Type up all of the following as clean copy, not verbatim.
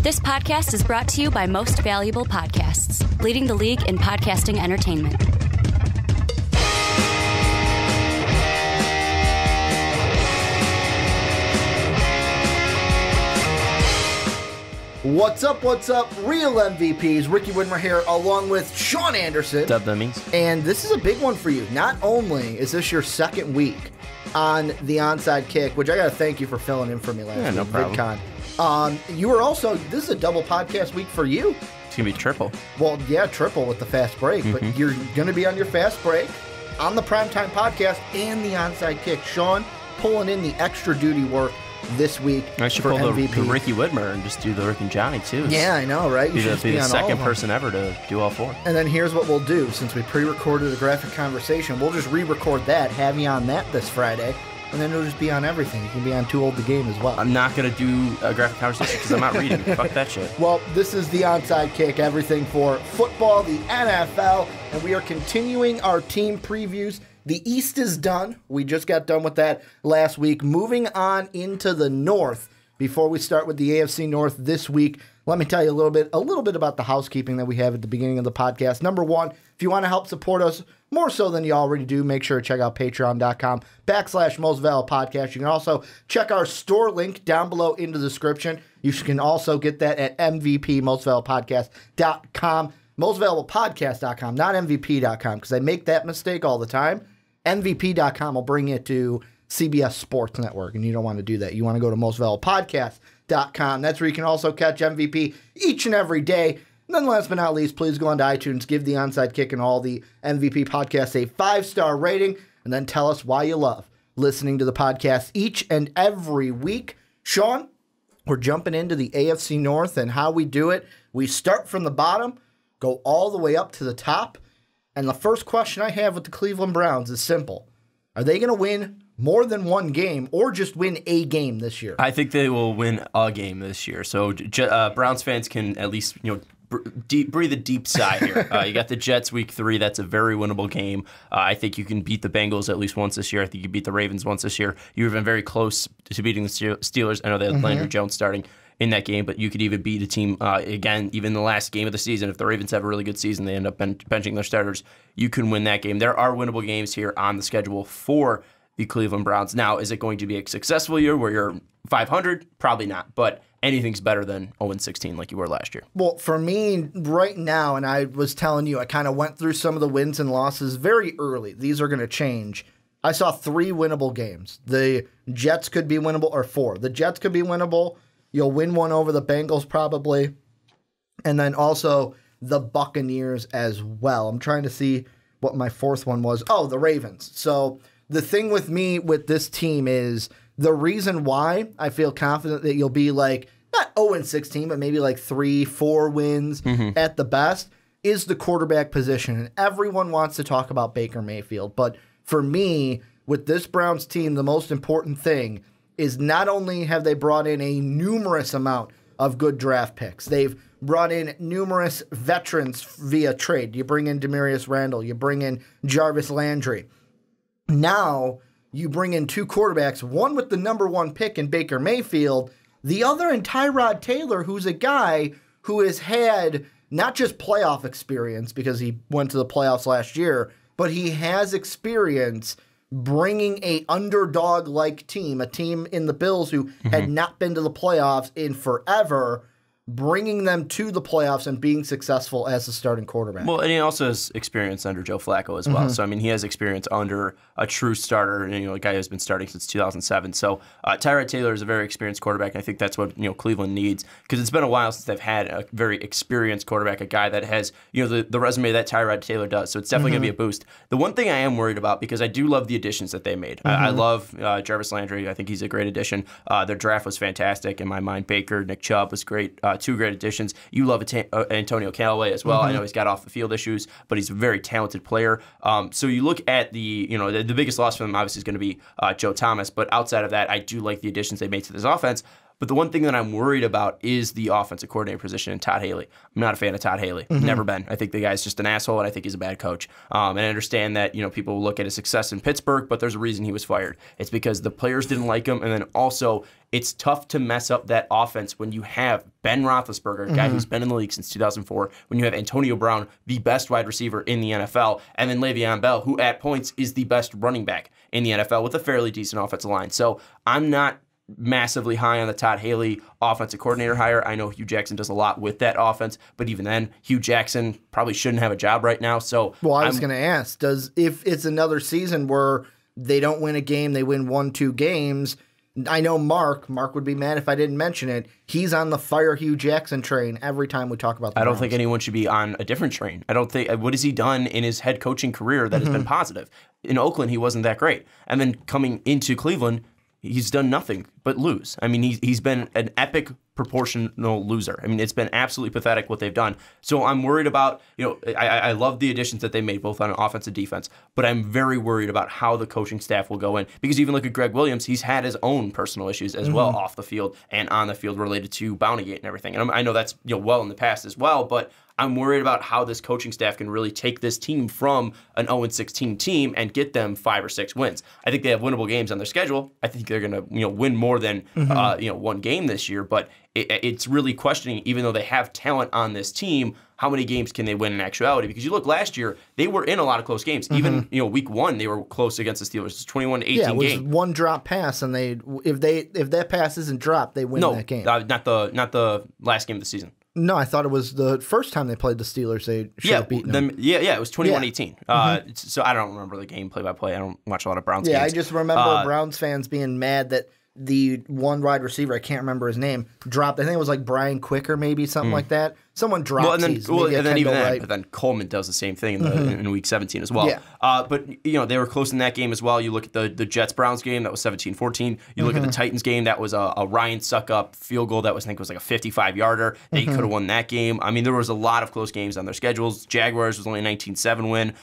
This podcast is brought to you by Most Valuable Podcasts, leading the league in podcasting entertainment. What's up, real MVPs? Ricky Widmer here, along with Sean Anderson. What's up, dummies? And this is a big one for you. Not only is this your second week on the Onside Kick, which I got to thank you for filling in for me last week. No problem. VidCon. You were also, this is a double podcast week for you. It's going to be triple. Well, yeah, triple with the fast break, but you're going to be on your fast break, on the Primetime Podcast, and the Onside Kick. Sean pulling in the extra duty work this week. I should for pull MVP. the Ricky Widmer and just do the Rick and Johnny, too. Yeah, I know, right? You should be the second person ever to do all four. And then here's what we'll do. Since we pre-recorded a graphic conversation, we'll just re-record that, have you on that this Friday, and then it'll just be on everything. You can be on Too Old the Game as well. I'm not going to do a graphic conversation because I'm not reading. Fuck that shit. Well, this is the Onside Kick, everything for football, the NFL, and we are continuing our team previews. The East is done. We just got done with that last week. Moving on into the North. Before we start with the AFC North this week, let me tell you a little bit about the housekeeping that we have at the beginning of the podcast. Number one, if you want to help support us more so than you already do, make sure to check out patreon.com/mostvaluablepodcast. You can also check our store link down below in the description. You can also get that at mvpmostvaluablepodcast.com. Mostvaluablepodcast.com, not mvp.com, because I make that mistake all the time. MVP.com will bring it to CBS Sports Network, and you don't want to do that. You want to go to mostvaluablepodcast.com. That's where you can also catch MVP each and every day. And then last but not least, please go on to iTunes, give the Onside Kick and all the MVP podcasts a 5-star rating, and then tell us why you love listening to the podcast each and every week. Sean, we're jumping into the AFC North, and how we do it, we start from the bottom, go all the way up to the top. And the first question I have with the Cleveland Browns is simple. Are they going to win more than one game or just win a game this year? I think they will win a game this year. So Browns fans can at least, breathe a deep sigh here. You got the Jets week 3. That's a very winnable game. I think you can beat the Bengals at least once this year. I think you beat the Ravens once this year. You've been very close to beating the Steelers. I know they had Landry Jones starting in that game, but you could even beat a team, again, even the last game of the season. If the Ravens have a really good season, they end up benching their starters, you can win that game. There are winnable games here on the schedule for the Cleveland Browns. Now, is it going to be a successful year where you're 500? Probably not, but anything's better than 0-16 like you were last year. Well, for me, right now, and I was telling you, I kind of went through some of the wins and losses very early. These are going to change. I saw 3 winnable games. The Jets could be winnable, or 4. The Jets could be winnable. You'll win one over the Bengals probably. And then also the Buccaneers as well. I'm trying to see what my 4th one was. Oh, the Ravens. So the thing with me with this team is the reason why I feel confident that you'll be like, not 0-16, but maybe like 3-4 wins at the best, is the quarterback position. And everyone wants to talk about Baker Mayfield. But for me, with this Browns team, the most important thing is not only have they brought in a numerous amount of good draft picks, they've brought in numerous veterans via trade. You bring in Demarius Randall, you bring in Jarvis Landry. Now you bring in 2 quarterbacks, one with the number 1 pick in Baker Mayfield, the other in Tyrod Taylor, who's a guy who has had not just playoff experience because he went to the playoffs last year, but he has experience bringing a underdog-like team, a team in the Bills who had not been to the playoffs in forever, bringing them to the playoffs and being successful as a starting quarterback. Well, and he also has experience under Joe Flacco as well. So, I mean, he has experience under a true starter, and, a guy who's been starting since 2007. So, Tyrod Taylor is a very experienced quarterback, and I think that's what, Cleveland needs, because it's been a while since they've had a very experienced quarterback, a guy that has, the resume that Tyrod Taylor does. So, it's definitely going to be a boost. The one thing I am worried about, because I do love the additions that they made. I love Jarvis Landry. I think he's a great addition. Their draft was fantastic in my mind. Baker, Nick Chubb was great. 2 great additions. You love Antonio Callaway as well. I know he's got off the field issues, but he's a very talented player. So you look at the biggest loss for them obviously is going to be Joe Thomas, but outside of that, I do like the additions they made to this offense. But the one thing that I'm worried about is the offensive coordinator position in Todd Haley. I'm not a fan of Todd Haley. Never been. I think the guy's just an asshole, and I think he's a bad coach. And I understand that people will look at his success in Pittsburgh, but there's a reason he was fired. It's because the players didn't like him, and then also it's tough to mess up that offense when you have Ben Roethlisberger, a guy who's been in the league since 2004, when you have Antonio Brown, the best wide receiver in the NFL, and then Le'Veon Bell, who at points is the best running back in the NFL with a fairly decent offensive line. So I'm not massively high on the Todd Haley offensive coordinator hire. I know Hugh Jackson does a lot with that offense, but even then, Hugh Jackson probably shouldn't have a job right now. So, well, I was going to ask, if it's another season where they don't win a game, they win 1-2 games. I know Mark would be mad if I didn't mention it. He's on the fire Hugh Jackson train every time we talk about the Browns. I don't think anyone should be on a different train. I don't think, what has he done in his head coaching career that has been positive? In Oakland, he wasn't that great. And then coming into Cleveland, he's done nothing but lose. I mean, he's been an epic proportional loser. I mean, it's been absolutely pathetic what they've done. So I'm worried about, I love the additions that they made both on offense and defense, but I'm very worried about how the coaching staff will go in. Because even look at Greg Williams, he's had his own personal issues as well off the field and on the field related to Bountygate and everything. And I know that's well in the past as well, but I'm worried about how this coaching staff can really take this team from an 0-16 team and get them 5 or 6 wins. I think they have winnable games on their schedule. I think they're going to win more than one game this year. But it's really questioning, even though they have talent on this team, how many games can they win in actuality? Because you look last year, they were in a lot of close games. Even week 1, they were close against the Steelers. It's 21-18 game. Yeah, it was one drop pass, and if that pass isn't dropped, they win that game. Not the last game of the season. No, I thought it was the first time they played the Steelers. They should have beaten them. It was 21-18. So I don't remember the game play-by-play. I don't watch a lot of Browns games. Yeah, I just remember Browns fans being mad that the one wide receiver, I can't remember his name, dropped. I think it was like Brian Quicker, maybe something like that. Someone dropped. But then Coleman does the same thing in week 17 as well. Yeah. But they were close in that game as well. You look at the Jets-Browns game, that was 17-14. You look at the Titans game, that was a Ryan Suckup field goal that was, I think, was like a 55-yarder. They could have won that game. I mean, there was a lot of close games on their schedules. Jaguars was only a 19-7 win.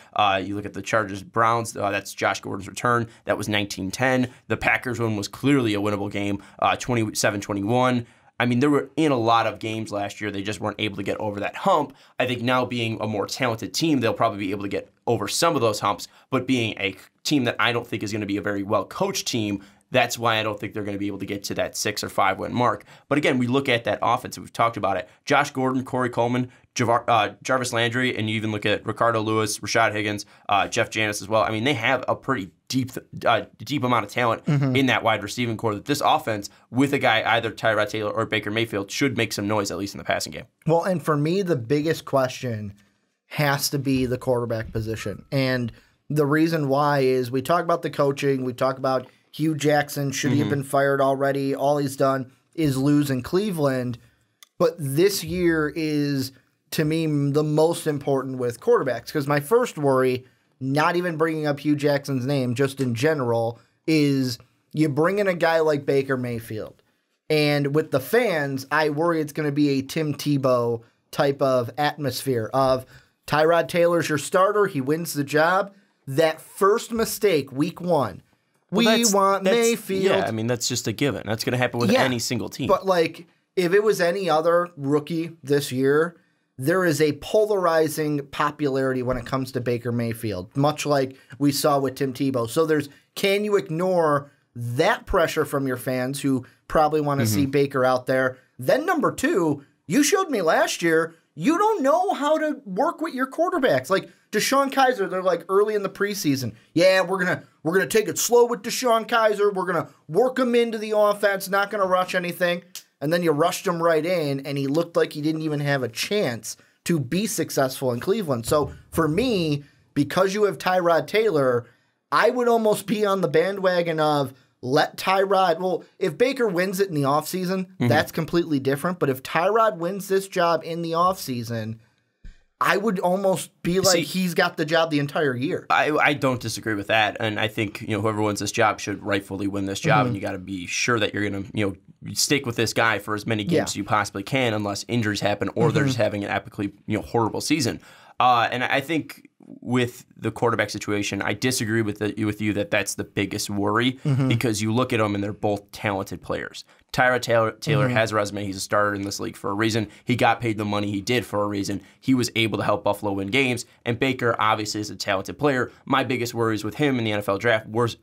You look at the Chargers-Browns, that's Josh Gordon's return. That was 19-10. The Packers one was clearly a winnable game, 27-21. I mean, they were in a lot of games last year. They just weren't able to get over that hump. I think now being a more talented team, they'll probably be able to get over some of those humps. But being a team that I don't think is going to be a very well-coached team, that's why I don't think they're going to be able to get to that 6 or 5 win mark. But again, we look at that offense, we've talked about it. Josh Gordon, Corey Coleman, Jarvis Landry, and you even look at Ricardo Lewis, Rashad Higgins, Jeff Janis as well. I mean, they have a pretty deep amount of talent in that wide receiving core that this offense, with a guy either Tyrod Taylor or Baker Mayfield, should make some noise, at least in the passing game. Well, and for me, the biggest question has to be the quarterback position. And the reason why is we talk about the coaching, we talk about Hugh Jackson, should he have been fired already? All he's done is lose in Cleveland. But this year is, to me, the most important with quarterbacks. Because my first worry, not even bringing up Hugh Jackson's name, just in general, is you bring in a guy like Baker Mayfield. And with the fans, I worry it's going to be a Tim Tebow type of atmosphere of Tyrod Taylor's your starter, he wins the job. That first mistake, week 1, we want Mayfield. Yeah, I mean, that's just a given. That's going to happen with any single team. But, like, if it was any other rookie this year, there is a polarizing popularity when it comes to Baker Mayfield, much like we saw with Tim Tebow. So can you ignore that pressure from your fans who probably want to see Baker out there? Then number 2, you showed me last year, you don't know how to work with your quarterbacks. Like DeShone Kizer, they're like early in the preseason. Yeah, we're gonna take it slow with DeShone Kizer. We're gonna work him into the offense. Not gonna rush anything. And then you rushed him right in, and he looked like he didn't even have a chance to be successful in Cleveland. So for me, because you have Tyrod Taylor, I would almost be on the bandwagon of let Tyrod. Well, if Baker wins it in the offseason, that's completely different. But if Tyrod wins this job in the offseason, I would almost be like he's got the job the entire year. I don't disagree with that, and I think whoever wins this job should rightfully win this job, and you got to be sure that you're going to stick with this guy for as many games as you possibly can, unless injuries happen or they're just having an epically horrible season. And I think with the quarterback situation, I disagree with you that that's the biggest worry because you look at them and they're both talented players. Tyrod Taylor has a resume. He's a starter in this league for a reason. He got paid the money he did for a reason. He was able to help Buffalo win games. And Baker obviously is a talented player. My biggest worries with him in the NFL draft was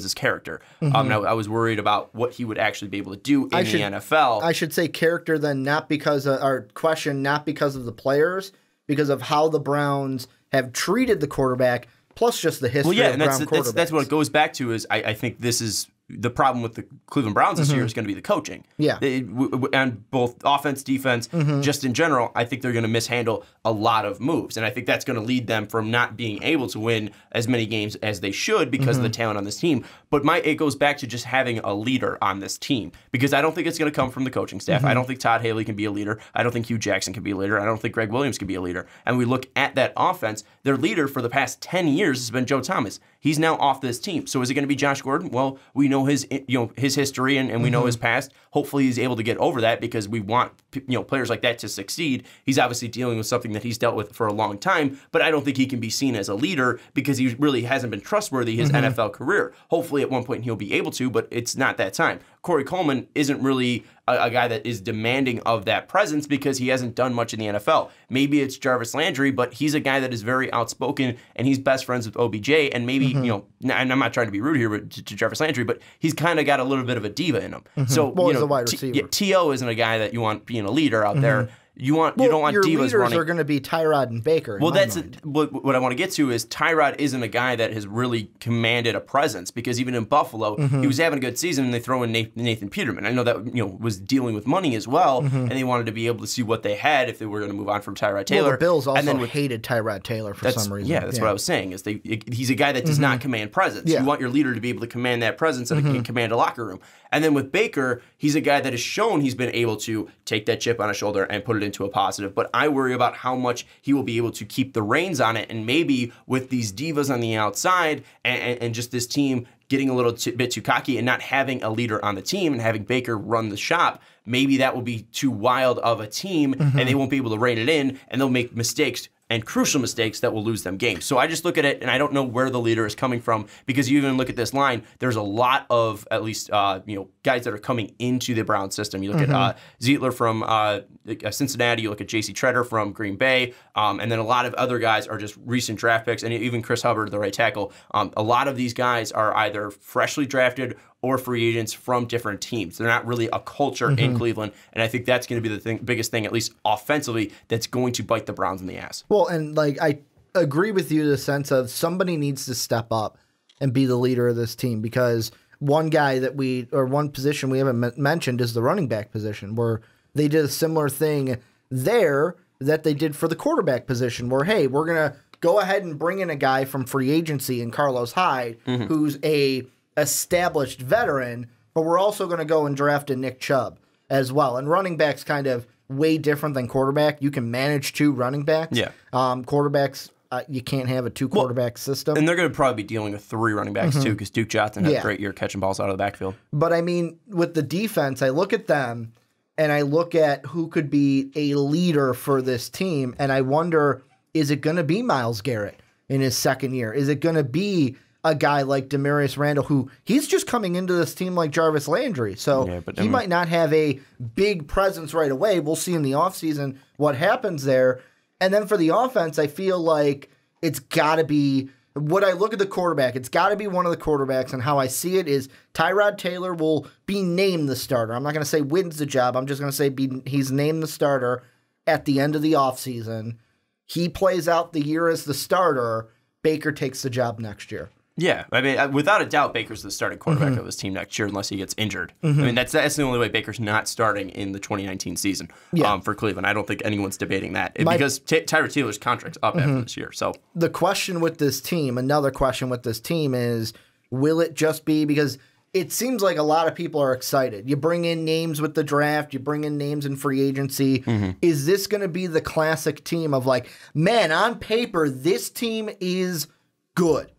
his character. I was worried about what he would actually be able to do in the NFL. I should say character then, not because of the players, because of how the Browns have treated the quarterback, plus just the history of Brown quarterbacks. That's what it goes back to. Is I think this is the problem with the Cleveland Browns this year is going to be the coaching. Yeah. And both offense, defense, just in general, I think they're going to mishandle a lot of moves. And I think that's going to lead them from not being able to win as many games as they should because of the talent on this team. But it goes back to just having a leader on this team, because I don't think it's going to come from the coaching staff. I don't think Todd Haley can be a leader. I don't think Hugh Jackson can be a leader. I don't think Greg Williams can be a leader. And we look at that offense, their leader for the past 10 years has been Joe Thomas. He's now off this team. So is it going to be Josh Gordon? Well, we know his history and we know his past. Hopefully he's able to get over that, because we want players like that to succeed. He's obviously dealing with something that he's dealt with for a long time, but I don't think he can be seen as a leader because he really hasn't been trustworthy his NFL career. Hopefully at one point he'll be able to, but it's not that time. Corey Coleman isn't really a guy that is demanding of that presence because he hasn't done much in the NFL. Maybe it's Jarvis Landry, but he's a guy that is very outspoken and he's best friends with OBJ. And maybe, and I'm not trying to be rude here to Jarvis Landry, but he's kind of got a little bit of a diva in him. So, he's a wide receiver. T.O. isn't a guy that you want being a leader out there. You don't want your divas leaders running. Are going to be Tyrod and Baker. Well, what I want to get to is Tyrod isn't a guy that has really commanded a presence, because even in Buffalo, he was having a good season and they throw in Nathan Peterman. I know that was dealing with money as well, and they wanted to be able to see what they had if they were going to move on from Tyrod Taylor. Well, the Bills also hated Tyrod Taylor for some reason. Yeah, that's what I was saying. Is he's a guy that does not command presence. Yeah. You want your leader to be able to command that presence and can command a locker room. And then with Baker, he's a guy that has shown he's been able to take that chip on his shoulder and put it into a positive. But I worry about how much he will be able to keep the reins on it. And maybe with these divas on the outside and just this team getting a little bit too cocky and not having a leader on the team and having Baker run the shop, maybe that will be too wild of a team and they won't be able to rein it in, and they'll make mistakes and crucial mistakes that will lose them games. So I just look at it, and I don't know where the leader is coming from, because you even look at this line, there's a lot of, at least, guys that are coming into the Brown system. You look at Zietler from Cincinnati, you look at J.C. Treader from Green Bay, and then a lot of other guys are just recent draft picks, and even Chris Hubbard, the right tackle. A lot of these guys are either freshly drafted or free agents from different teams. They're not really a culture in Cleveland, and I think that's going to be the biggest thing, at least offensively, that's going to bite the Browns in the ass. Well, and I agree with you in the sense of somebody needs to step up and be the leader of this team, because one position we haven't mentioned is the running back position, where they did a similar thing there that they did for the quarterback position, where, hey, we're going to go ahead and bring in a guy from free agency in Carlos Hyde, who's a established veteran, but we're also going to go and draft a Nick Chubb as well. And running back's kind of way different than quarterback. You can manage two running backs. Yeah. Quarterbacks, you can't have a two-quarterback system. And they're going to probably be dealing with three running backs too, because Duke Johnson had a great year catching balls out of the backfield. But I mean, with the defense, I look at them and I look at who could be a leader for this team, and I wonder, is it going to be Myles Garrett in his second year? Is it going to be a guy like Demarius Randall, who he's just coming into this team like Jarvis Landry, so he might not have a big presence right away. We'll see in the offseason what happens there. And then for the offense, I feel like it's got to be, when I look at the quarterback, it's got to be one of the quarterbacks, and how I see it is Tyrod Taylor will be named the starter. I'm not going to say wins the job. I'm just going to say he's named the starter at the end of the offseason. He plays out the year as the starter. Baker takes the job next year. Yeah, I mean, without a doubt, Baker's the starting quarterback of this team next year, unless he gets injured. I mean, that's the only way Baker's not starting in the 2019 season for Cleveland. I don't think anyone's debating that, because Tyrod Taylor's contract's up after this year. So the question with this team, another question with this team is, will it just be, because it seems like a lot of people are excited. You bring in names with the draft, you bring in names in free agency. Is this going to be the classic team of like, man, on paper, this team is good,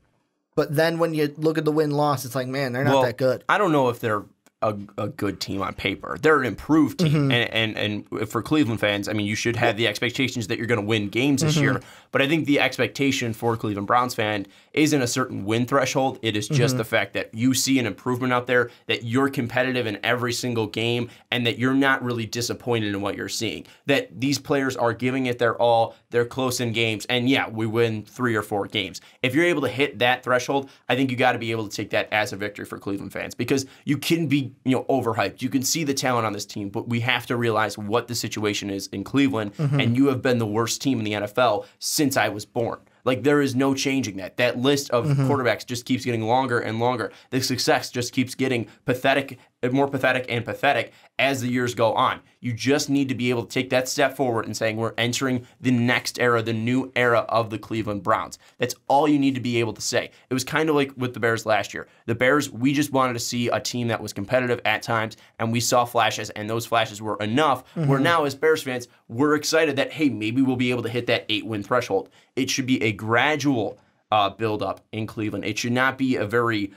but then when you look at the win-loss, it's like, man, they're not that good. I don't know if they're a good team on paper. They're an improved team. And for Cleveland fans, I mean, you should have the expectations that you're going to win games this year. But I think the expectation for a Cleveland Browns fan isn't a certain win threshold. It is just the fact that you see an improvement out there, that you're competitive in every single game, and that you're not really disappointed in what you're seeing. That these players are giving it their all, they're close in games, and yeah, we win 3 or 4 games. If you're able to hit that threshold, I think you got to be able to take that as a victory for Cleveland fans, because you can be, overhyped. You can see the talent on this team, but we have to realize what the situation is in Cleveland, and you have been the worst team in the NFL since I was born. Like, there is no changing that. That list of quarterbacks just keeps getting longer and longer. The success just keeps getting more pathetic and pathetic as the years go on. You just need to be able to take that step forward and saying we're entering the next era, the new era of the Cleveland Browns. That's all you need to be able to say. It was kind of like with the Bears last year. The Bears, we just wanted to see a team that was competitive at times, and we saw flashes, and those flashes were enough, where now as Bears fans, we're excited that, hey, maybe we'll be able to hit that 8-win threshold. It should be a gradual build-up in Cleveland. It should not be a very,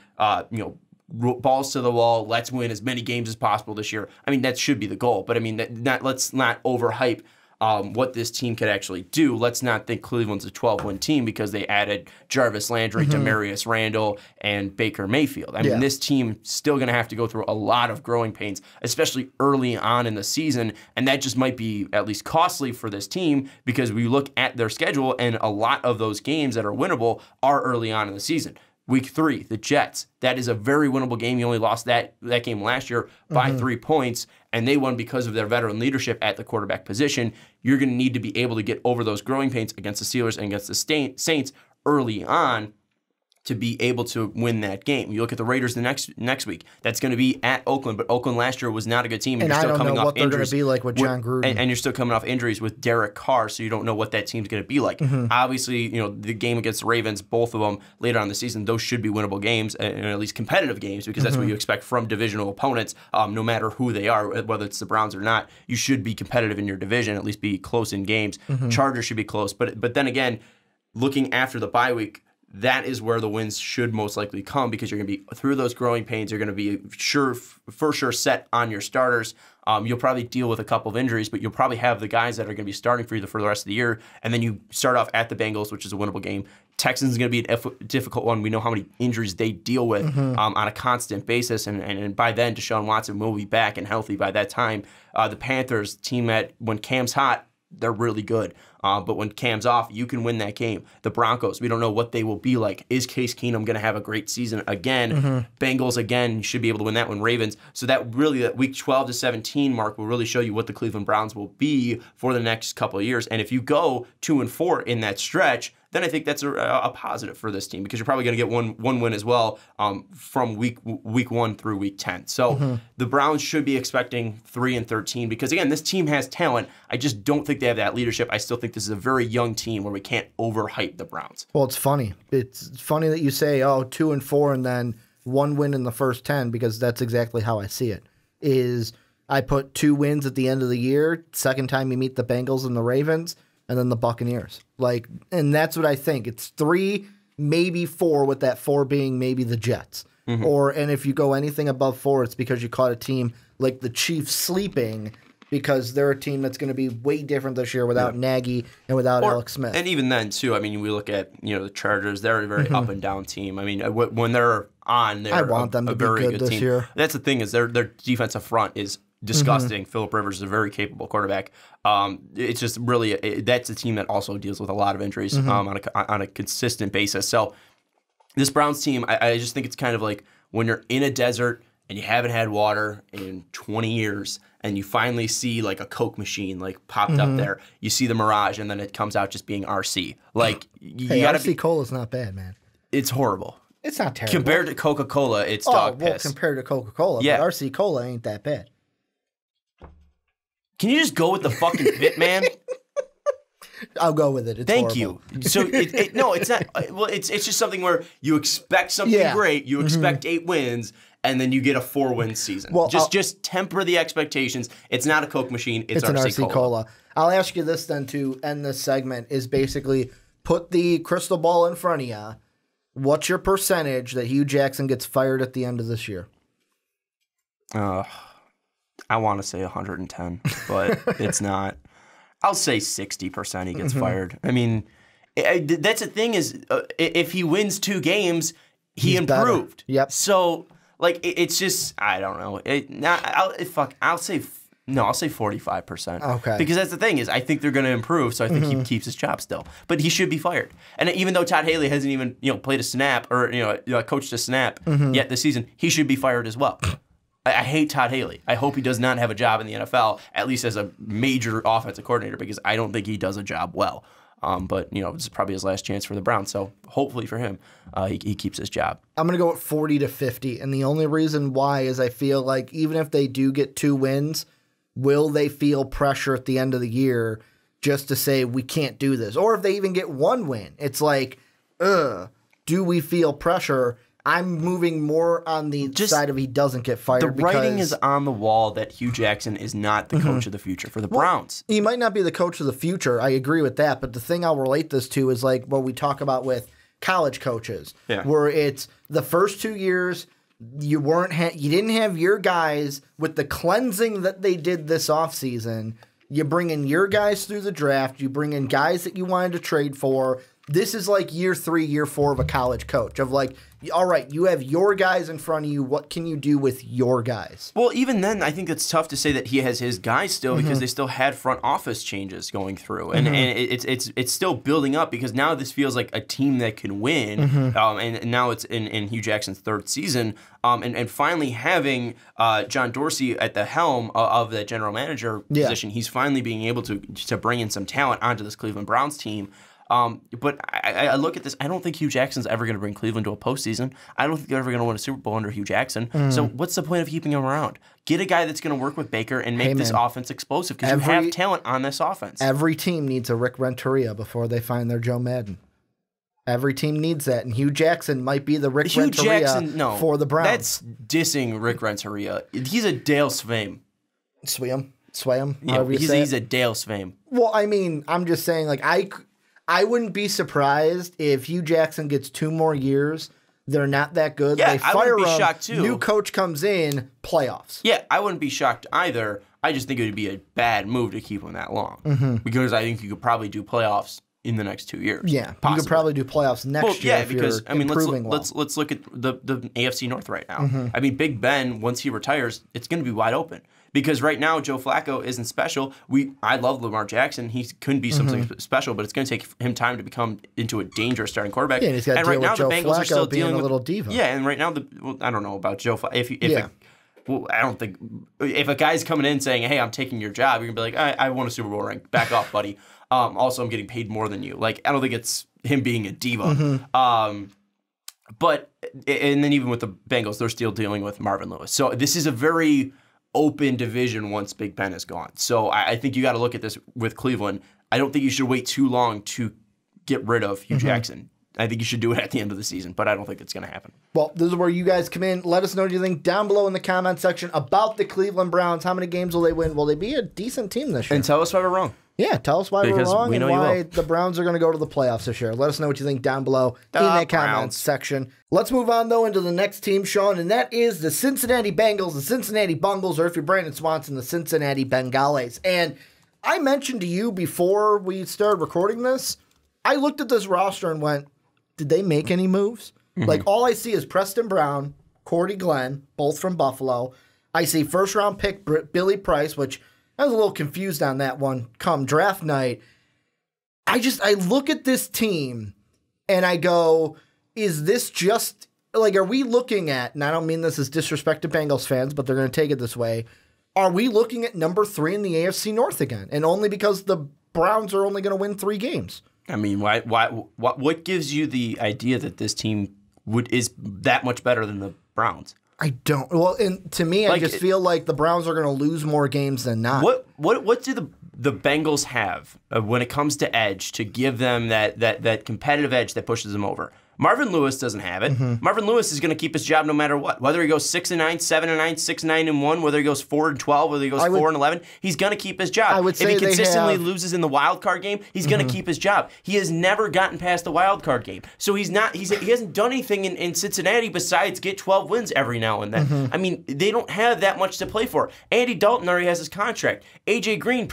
balls to the wall, let's win as many games as possible this year. I mean, that should be the goal, but I mean, let's not overhype what this team could actually do. Let's not think Cleveland's a 12-win team because they added Jarvis Landry, Demarius Randall, and Baker Mayfield. I mean, this team still going to have to go through a lot of growing pains, especially early on in the season, and that just might be at least costly for this team because we look at their schedule, and a lot of those games that are winnable are early on in the season. Week 3, the Jets. That is a very winnable game. You only lost that game last year by 3 points, and they won because of their veteran leadership at the quarterback position. You're going to need to be able to get over those growing pains against the Steelers and against the Saints early on to be able to win that game. You look at the Raiders the next week. That's going to be at Oakland, but Oakland last year was not a good team. And you're I still don't coming know off what they're going injuries to be like with John Gruden. And you're still coming off injuries with Derek Carr, so you don't know what that team's going to be like. Obviously, the game against the Ravens, both of them later on in the season, those should be winnable games, and at least competitive games, because that's what you expect from divisional opponents, no matter who they are, whether it's the Browns or not. You should be competitive in your division, at least be close in games. Chargers should be close. But then again, looking after the bye week, that is where the wins should most likely come, because you're going to be through those growing pains. You're going to be for sure set on your starters. You'll probably deal with a couple of injuries, but you'll probably have the guys that are going to be starting for you for the rest of the year. And then you start off at the Bengals, which is a winnable game. Texans is going to be a difficult one. We know how many injuries they deal with on a constant basis. And by then, Deshaun Watson will be back and healthy by that time. The Panthers, team that when Cam's hot, they're really good. But when Cam's off, you can win that game. The Broncos, we don't know what they will be like. Is Case Keenum going to have a great season again? Bengals, again, you should be able to win that one. Ravens. So that week 12 to 17 mark will really show you what the Cleveland Browns will be for the next couple of years. And if you go 2-4 in that stretch, then I think that's a positive for this team, because you're probably going to get one win as well from week 1 through week 10. So the Browns should be expecting 3-13, because, again, this team has talent. I just don't think they have that leadership. I still think this is a very young team where we can't overhype the Browns. Well, it's funny. It's funny that you say, 2-4 and then 1 win in the first 10, because that's exactly how I see it. I put 2 wins at the end of the year, second time you meet the Bengals and the Ravens, and then the Buccaneers. And that's what I think. It's 3, maybe 4, with that 4 being maybe the Jets. And if you go anything above 4, it's because you caught a team like the Chiefs sleeping, because they're a team that's going to be way different this year without Nagy and without Alex Smith. And even then, too, I mean, we look at the Chargers. They're a very up and down team. I mean, when they're on, they're I want them to be very good good this team. year. That's the thing, is their defensive front is disgusting. Phillip Rivers is a very capable quarterback. It's just really that's a team that also deals with a lot of injuries on a consistent basis. So this Browns team, I just think it's kind of like when you're in a desert and you haven't had water in 20 years, and you finally see like a Coke machine like popped up there. You see the mirage, and then it comes out just being RC. Like RC Cola's not bad, man. It's horrible. It's not terrible. Compared to Coca-Cola, it's dog piss. Compared to Coca-Cola, but RC Cola ain't that bad. Can you just go with the fucking bit, man? I'll go with it. It's Thank horrible. you. So no, it's not. Well, it's just something where you expect something great. You expect 8 wins, and then you get a 4-win season. Well, just temper the expectations. It's not a Coke machine. It's an RC Cola. I'll ask you this then to end this segment: is basically put the crystal ball in front of you. What's your percentage that Hugh Jackson gets fired at the end of this year? I want to say 110, but it's not. I'll say 60% he gets fired. I mean, That's the thing is, if he wins 2 games, he's improved. Better. Yep. So, like, it's just, I don't know. I'll say 45%. Okay. Because that's the thing is, I think they're going to improve, so I think he keeps his job still. But he should be fired. And even though Todd Haley hasn't even played a snap or coached a snap yet this season, he should be fired as well. I hate Todd Haley. I hope he does not have a job in the NFL, at least as a major offensive coordinator, because I don't think he does a job well. But this is probably his last chance for the Browns, so hopefully for him, he keeps his job. I'm going to go at 40-50, and the only reason why is I feel like even if they do get 2 wins, will they feel pressure at the end of the year just to say we can't do this? Or if they even get 1 win, it's like, do we feel pressure? I'm moving more on the side of he doesn't get fired. The writing is on the wall that Hugh Jackson is not the coach of the future for the Browns. He might not be the coach of the future. I agree with that. But the thing I'll relate this to is like what we talk about with college coaches, where it's the first 2 years you didn't have your guys with the cleansing that they did this offseason. You bring in your guys through the draft. You bring in guys that you wanted to trade for. This is like year 3, year 4 of a college coach of like, all right, you have your guys in front of you. What can you do with your guys? Well, even then, I think it's tough to say that he has his guys still because they still had front office changes going through, and it's still building up because now this feels like a team that can win, and now it's in Hugh Jackson's 3rd season, and finally having John Dorsey at the helm of the general manager position, he's finally being able to bring in some talent onto this Cleveland Browns team. But I look at this. I don't think Hugh Jackson's ever going to bring Cleveland to a postseason. I don't think they're ever going to win a Super Bowl under Hugh Jackson. So what's the point of keeping him around? Get a guy that's going to work with Baker and make this offense explosive because you have talent on this offense. Every team needs a Rick Renteria before they find their Joe Madden. Every team needs that, and Hugh Jackson might be the Rick Renteria for the Browns. That's dissing Rick Renteria. He's a Dale Sveim. Swayham. Yeah, he's a Dale Sveim. Well, I mean, I'm just saying, like, I wouldn't be surprised if Hugh Jackson gets 2 more years. They're not that good. Yeah, they fire I wouldn't be him, shocked too. New coach comes in, playoffs. Yeah, I wouldn't be shocked either. I just think it would be a bad move to keep him that long because I think you could probably do playoffs in the next 2 years. Yeah, possibly. You could probably do playoffs next year. Yeah, because I mean, let's look at the AFC North right now. I mean, Big Ben, once he retires, it's going to be wide open. Because right now, Joe Flacco isn't special. I love Lamar Jackson. He couldn't be something special, but it's going to take him time to become into a dangerous starting quarterback. Yeah, and he's got to deal with Joe Flacco being a little diva. Yeah, and right now, I don't know about Joe Flacco. I don't think if a guy's coming in saying, "Hey, I'm taking your job," you're gonna be like, "I won a Super Bowl ring. Back off, buddy." Also, I'm getting paid more than you. Like, I don't think it's him being a diva. But and then even with the Bengals, they're still dealing with Marvin Lewis. So this is a very open division once Big Ben is gone. So I think you got to look at this with Cleveland. I don't think you should wait too long to get rid of Hugh Jackson. I think you should do it at the end of the season, but I don't think it's going to happen. Well, this is where you guys come in. Let us know what you think down below in the comment section about the Cleveland Browns. How many games will they win? Will they be a decent team this year? And tell us why we're wrong. Yeah, tell us why we're wrong and why the Browns are going to go to the playoffs this year. Let us know what you think down below in that comment section. Let's move on, though, into the next team, Sean, and that is the Cincinnati Bengals, the Cincinnati Bungles, or if you're Brandon Swanson, the Cincinnati Bengals. And I mentioned to you before we started recording this, I looked at this roster and went, did they make any moves? Like, all I see is Preston Brown, Cordy Glenn, both from Buffalo. I see first-round pick Billy Price, which I was a little confused on that one come draft night. I look at this team and I go, is this just, like, are we looking at, and I don't mean this as disrespect to Bengals fans, but they're going to take it this way, are we looking at number 3 in the AFC North again? And only because the Browns are only going to win 3 games. I mean, what gives you the idea that this team is that much better than the Browns? I don't. Well, and to me, I just feel like the Browns are going to lose more games than not. What do the Bengals have when it comes to edge to give them that competitive edge that pushes them over? Marvin Lewis doesn't have it. Marvin Lewis is going to keep his job no matter what. Whether he goes 6-9, 7-9, 6-9-1, whether he goes 4-12, whether he goes 4-11, he's going to keep his job. I would say if he consistently loses in the wild card game, he's going to keep his job. He has never gotten past the wild card game, so he hasn't done anything in Cincinnati besides get 12 wins every now and then. I mean, they don't have that much to play for. Andy Dalton already has his contract. AJ Green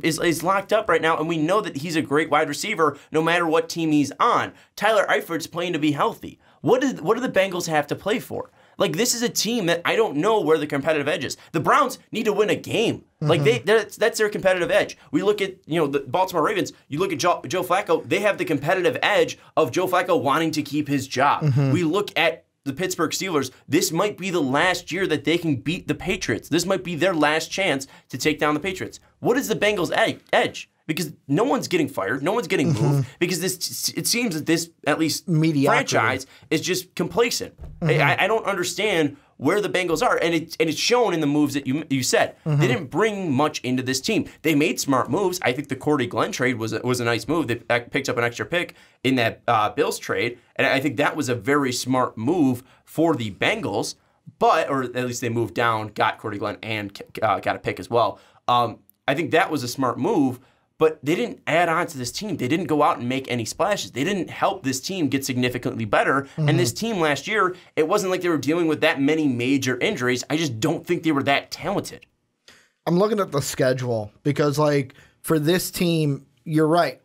is locked up right now, and we know that he's a great wide receiver no matter what team he's on. Tyler Eifert's playing to be healthy. What do the Bengals have to play for? Like, this is a team that I don't know where the competitive edge is. The Browns need to win a game. Like, that's their competitive edge. We look at, the Baltimore Ravens, you look at Joe Flacco, they have the competitive edge of Joe Flacco wanting to keep his job. We look at the Pittsburgh Steelers, this might be the last year that they can beat the Patriots. This might be their last chance to take down the Patriots. What is the Bengals' edge? Because no one's getting fired, no one's getting moved, because it seems that this, at least franchise, is just complacent. I don't understand where the Bengals are, and it's shown in the moves that you said. They didn't bring much into this team. They made smart moves. I think the Cordy Glenn trade was a nice move. They picked up an extra pick in that Bills trade, and I think that was a very smart move for the Bengals, or at least they moved down, got Cordy Glenn, and got a pick as well. I think that was a smart move, but they didn't add on to this team. They didn't go out and make any splashes. They didn't help this team get significantly better. And this team last year, it wasn't like they were dealing with that many major injuries. I just don't think they were that talented. I'm looking at the schedule because, for this team, you're right.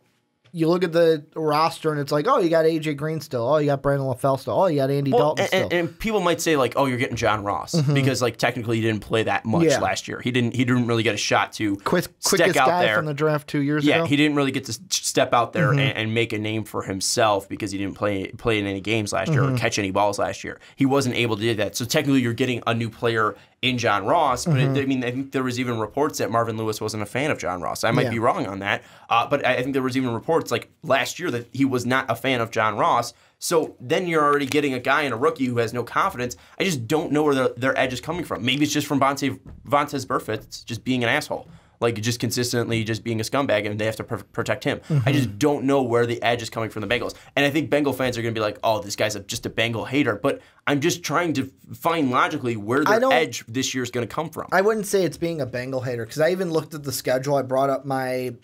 You look at the roster and it's like, oh, you got AJ Green still. Oh, you got Brandon LaFell still. Oh, you got Andy Dalton still. And people might say oh, you're getting John Ross because technically he didn't play that much last year. He didn't really get a shot to quickest out guy there from the draft 2 years ago. Yeah, he didn't really get to step out there and make a name for himself because he didn't play in any games last year or catch any balls last year. He wasn't able to do that. So technically you're getting a new player in John Ross, but I think there was even reports that Marvin Lewis wasn't a fan of John Ross. I might be wrong on that, but I think there was even reports last year that he was not a fan of John Ross. So then you're already getting a guy and a rookie who has no confidence. I just don't know where their edge is coming from. Maybe it's just from Vontaze Burfict just being an asshole. Just consistently just being a scumbag, and they have to protect him. I just don't know where the edge is coming from the Bengals. And I think Bengal fans are going to be like, oh, this guy's just a Bengal hater. But I'm just trying to find logically where their edge this year is going to come from. I wouldn't say it's being a Bengal hater because I even looked at the schedule. I brought up my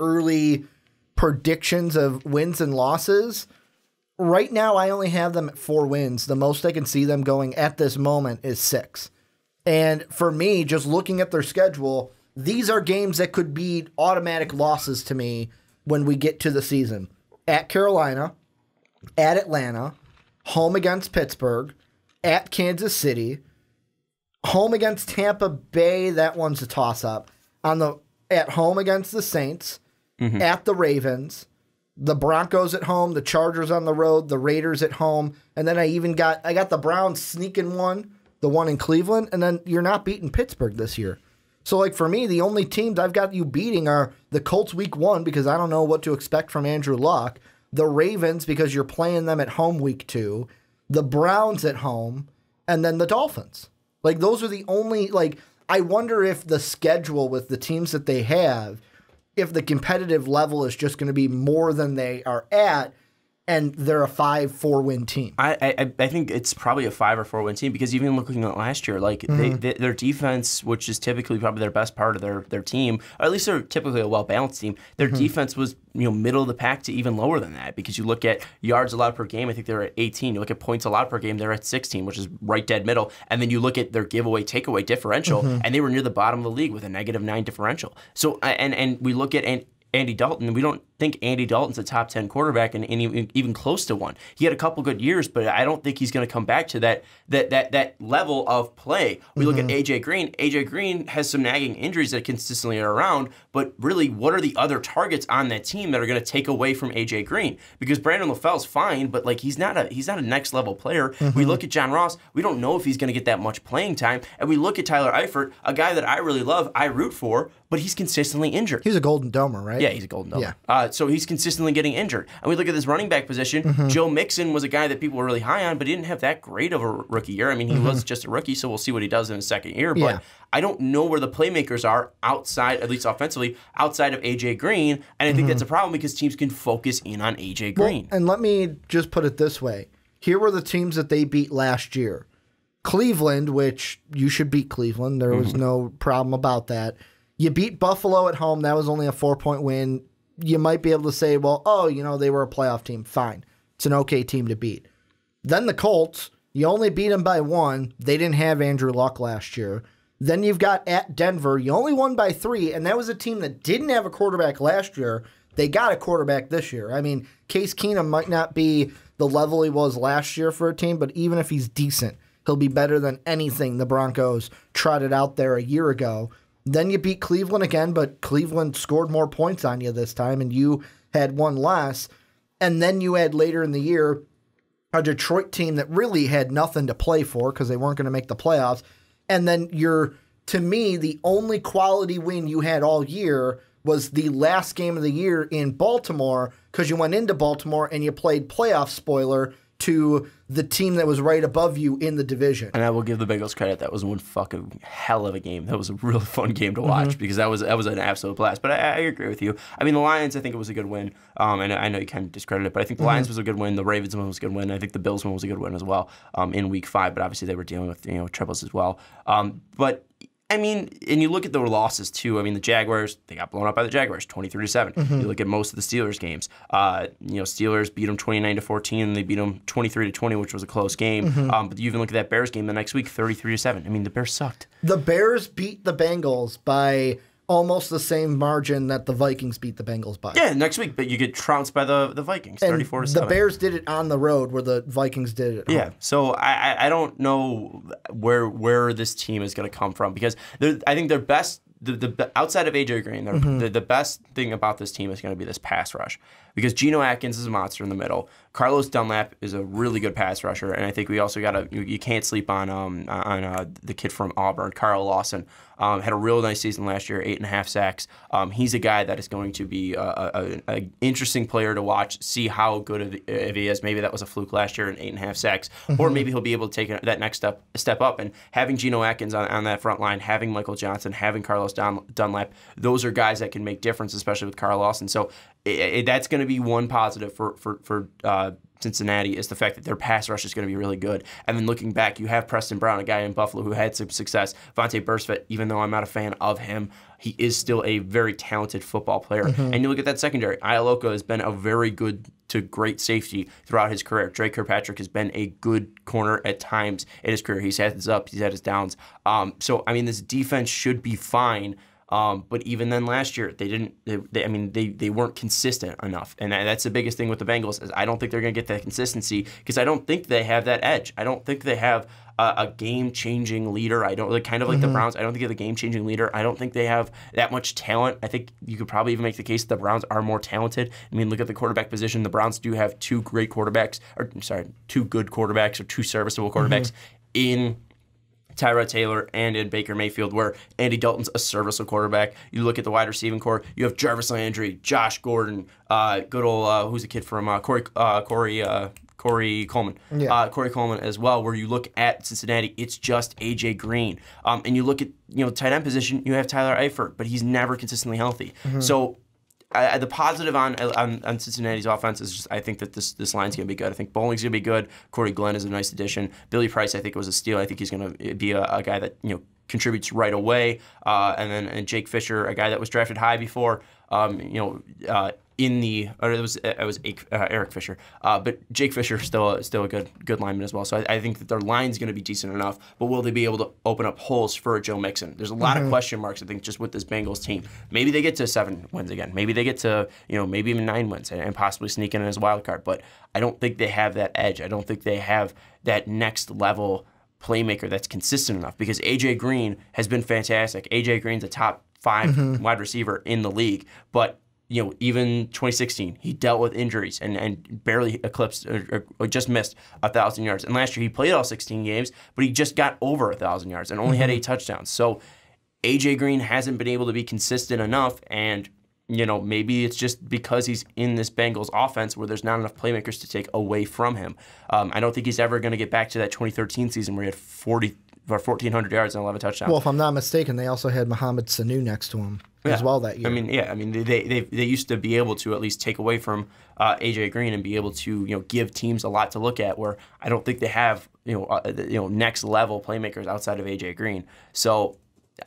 early predictions of wins and losses. Right now, I only have them at 4 wins. The most I can see them going at this moment is 6. And for me, just looking at their schedule, these are games that could be automatic losses to me when we get to the season. At Carolina, at Atlanta, home against Pittsburgh, at Kansas City, home against Tampa Bay, that one's a toss-up. At home against the Saints, at the Ravens, the Broncos at home, the Chargers on the road, the Raiders at home, and then I got the Browns sneaking one, the one in Cleveland, and then you're not beating Pittsburgh this year. So, for me, the only teams I've got you beating are the Colts week 1 because I don't know what to expect from Andrew Luck, the Ravens because you're playing them at home week 2, the Browns at home, and then the Dolphins. Those are the only, I wonder if the schedule with the teams that they have, if the competitive level is just going to be more than they are at, and they're a 5-4-win team. I think it's probably a 5 or 4-win team because even looking at last year, their defense, which is typically probably their best part of their team, or at least they're typically a well-balanced team, their defense was middle of the pack to even lower than that because you look at yards allowed per game, I think they're at 18. You look at points allowed per game, they're at 16, which is right dead middle. And then you look at their giveaway takeaway differential, and they were near the bottom of the league with a -9 differential. So and we look at Andy Dalton, we don't think Andy Dalton's a top 10 quarterback and even close to one. He had a couple good years, but I don't think he's going to come back to that level of play. We look at AJ Green. AJ Green has some nagging injuries that consistently are around, but really, what are the other targets on that team that are going to take away from AJ Green? Because Brandon LaFell's fine, but he's not a next level player. We look at John Ross. We don't know if he's going to get that much playing time, and we look at Tyler Eifert, a guy that I really love, I root for, but he's consistently injured. He's a Golden Domer, right? Yeah, he's a Golden Domer. Yeah. So he's consistently getting injured. And we look at this running back position. Joe Mixon was a guy that people were really high on, but he didn't have that great of a rookie year. I mean, he was just a rookie, so we'll see what he does in his second year. But I don't know where the playmakers are outside, at least offensively, outside of A.J. Green. And I think that's a problem because teams can focus in on A.J. Green. Well, and let me just put it this way. Here were the teams that they beat last year. Cleveland, which you should beat Cleveland. There was no problem about that. You beat Buffalo at home. That was only a 4-point win. You might be able to say, well, they were a playoff team. Fine. It's an okay team to beat. Then the Colts, you only beat them by 1. They didn't have Andrew Luck last year. Then you've got at Denver. You only won by 3, and that was a team that didn't have a quarterback last year. They got a quarterback this year. I mean, Case Keenum might not be the level he was last year for a team, but even if he's decent, he'll be better than anything the Broncos trotted out there a year ago. Then you beat Cleveland again, but Cleveland scored more points on you this time, and you had one less. And then you had later in the year a Detroit team that really had nothing to play for because they weren't going to make the playoffs. And then to me, the only quality win you had all year was the last game of the year in Baltimore because you went into Baltimore and you played playoff spoiler to the team that was right above you in the division. And I will give the Bengals credit. That was one fucking hell of a game. That was a really fun game to watch because that was an absolute blast. But I agree with you. I mean, the Lions, I think it was a good win. And I know you kind of discredited it, but I think the Lions was a good win. The Ravens one was a good win. I think the Bills one was a good win as well in Week 5. But obviously they were dealing with troubles as well. But I mean, and you look at the losses too. I mean, the Jaguars, they got blown up by the Jaguars, 23-7. You look at most of the Steelers games. Steelers beat them 29-14, and they beat them 23-20, which was a close game. But you even look at that Bears game the next week, 33-7. I mean, the Bears sucked. The Bears beat the Bengals by almost the same margin that the Vikings beat the Bengals by. Yeah, next week, but you get trounced by the Vikings, 34-7. The Bears did it on the road where the Vikings did it at home. Yeah, so I don't know where this team is going to come from because I think their best, the outside of A.J. Green, the best thing about this team is going to be this pass rush because Geno Atkins is a monster in the middle. Carlos Dunlap is a really good pass rusher, and I think we also you can't sleep on the kid from Auburn, Carl Lawson. Had a real nice season last year, 8.5 sacks. He's a guy that is going to be an interesting player to watch, see how good if he is. Maybe that was a fluke last year, 8.5 sacks, or maybe he'll be able to take that next step up. And having Geno Atkins on that front line, having Michael Johnson, having Carlos Dunlap, those are guys that can make difference, especially with Carl Lawson. So that's going to be one positive for Cincinnati is the fact that their pass rush is going to be really good. And then looking back, you have Preston Brown, a guy in Buffalo who had some success. Vontae Burfict, even though I'm not a fan of him, he is still a very talented football player. And you look at that secondary. Ialoka has been a very good to great safety throughout his career. Drake Kirkpatrick has been a good corner at times in his career. He's had his ups, he's had his downs. So, I mean, this defense should be fine. But even then last year, they weren't consistent enough. And that's the biggest thing with the Bengals is I don't think they're going to get that consistency because I don't think they have that edge. I don't think they have a game-changing leader. I don't kind of like the Browns. I don't think they have a game-changing leader. I don't think they have that much talent. I think you could probably even make the case that the Browns are more talented. I mean, look at the quarterback position. The Browns do have two good quarterbacks or two serviceable quarterbacks in Tyrod Taylor and in Baker Mayfield, where Andy Dalton's a serviceable quarterback. You look at the wide receiving core, you have Jarvis Landry, Josh Gordon, good old, who's the kid from Corey Coleman. Yeah. Corey Coleman as well, where you look at Cincinnati, it's just A.J. Green. And you look at tight end position, you have Tyler Eifert, but he's never consistently healthy. So the positive on Cincinnati's offense is just I think that this line's going to be good. I think Bowling's going to be good. Corey Glenn is a nice addition. Billy Price, I think, was a steal. I think he's going to be a guy that contributes right away. And Jake Fisher, a guy that was drafted high before. Eric Fisher, but Jake Fisher still a good lineman as well. So I think that their line's going to be decent enough, but will they be able to open up holes for Joe Mixon? There's a lot of question marks, I think, just with this Bengals team. Maybe they get to 7 wins again. Maybe they get to maybe even 9 wins and possibly sneak in as a wild card. But I don't think they have that edge. I don't think they have that next level playmaker that's consistent enough because A.J. Green has been fantastic. A.J. Green's a top 5 wide receiver in the league, but even 2016, he dealt with injuries and barely eclipsed or just missed 1,000 yards. And last year, he played all 16 games, but he just got over 1,000 yards and only had 8 touchdowns. So A.J. Green hasn't been able to be consistent enough, and maybe it's just because he's in this Bengals offense where there's not enough playmakers to take away from him. I don't think he's ever going to get back to that 2013 season where he had 1,400 yards and 11 touchdowns. Well, if I'm not mistaken, they also had Mohamed Sanu next to him as well that year. They used to be able to at least take away from AJ Green and be able to give teams a lot to look at. Where I don't think they have next level playmakers outside of AJ Green. So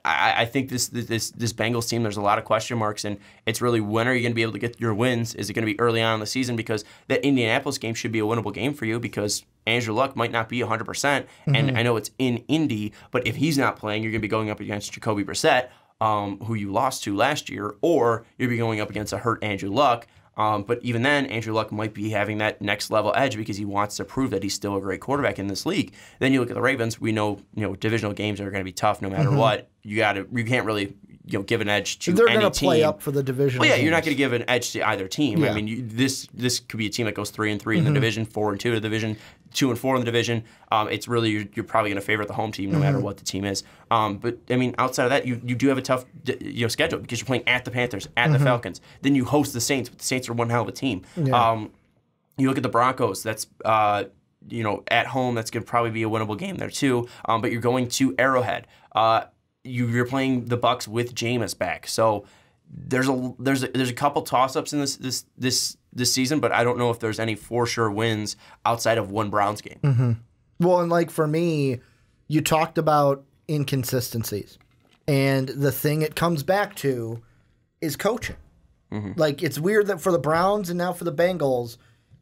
I think this Bengals team, there's a lot of question marks, and it's really when are you going to be able to get your wins? Is it going to be early on in the season? Because that Indianapolis game should be a winnable game for you because Andrew Luck might not be 100%, and I know it's in Indy, but if he's not playing, you're going to be going up against Jacoby Brissett, who you lost to last year, or you'll be going up against a hurt Andrew Luck. But even then, Andrew Luck might be having that next level edge because he wants to prove that he's still a great quarterback in this league. Then you look at the Ravens. We know divisional games are going to be tough no matter what. You can't really give an edge to any team. They're going to play up for the division. Well, yeah, you're not going to give an edge to either team. Yeah. I mean, this could be a team that goes 3-3 in the division, 4-2 in the division, 2-4 in the division. It's really you're probably going to favor the home team no matter what the team is. But I mean, outside of that, you do have a tough schedule because you're playing at the Panthers, at the Falcons. Then you host the Saints, but the Saints are one hell of a team. Yeah. You look at the Broncos. That's at home. That's going to probably be a winnable game there too. But you're going to Arrowhead. You're playing the Bucs with Jameis back. So there's a couple toss-ups in this season, but I don't know if there's any for sure wins outside of one Browns game. Well, and for me, you talked about inconsistencies, and the thing it comes back to is coaching. It's weird that for the Browns and now for the Bengals,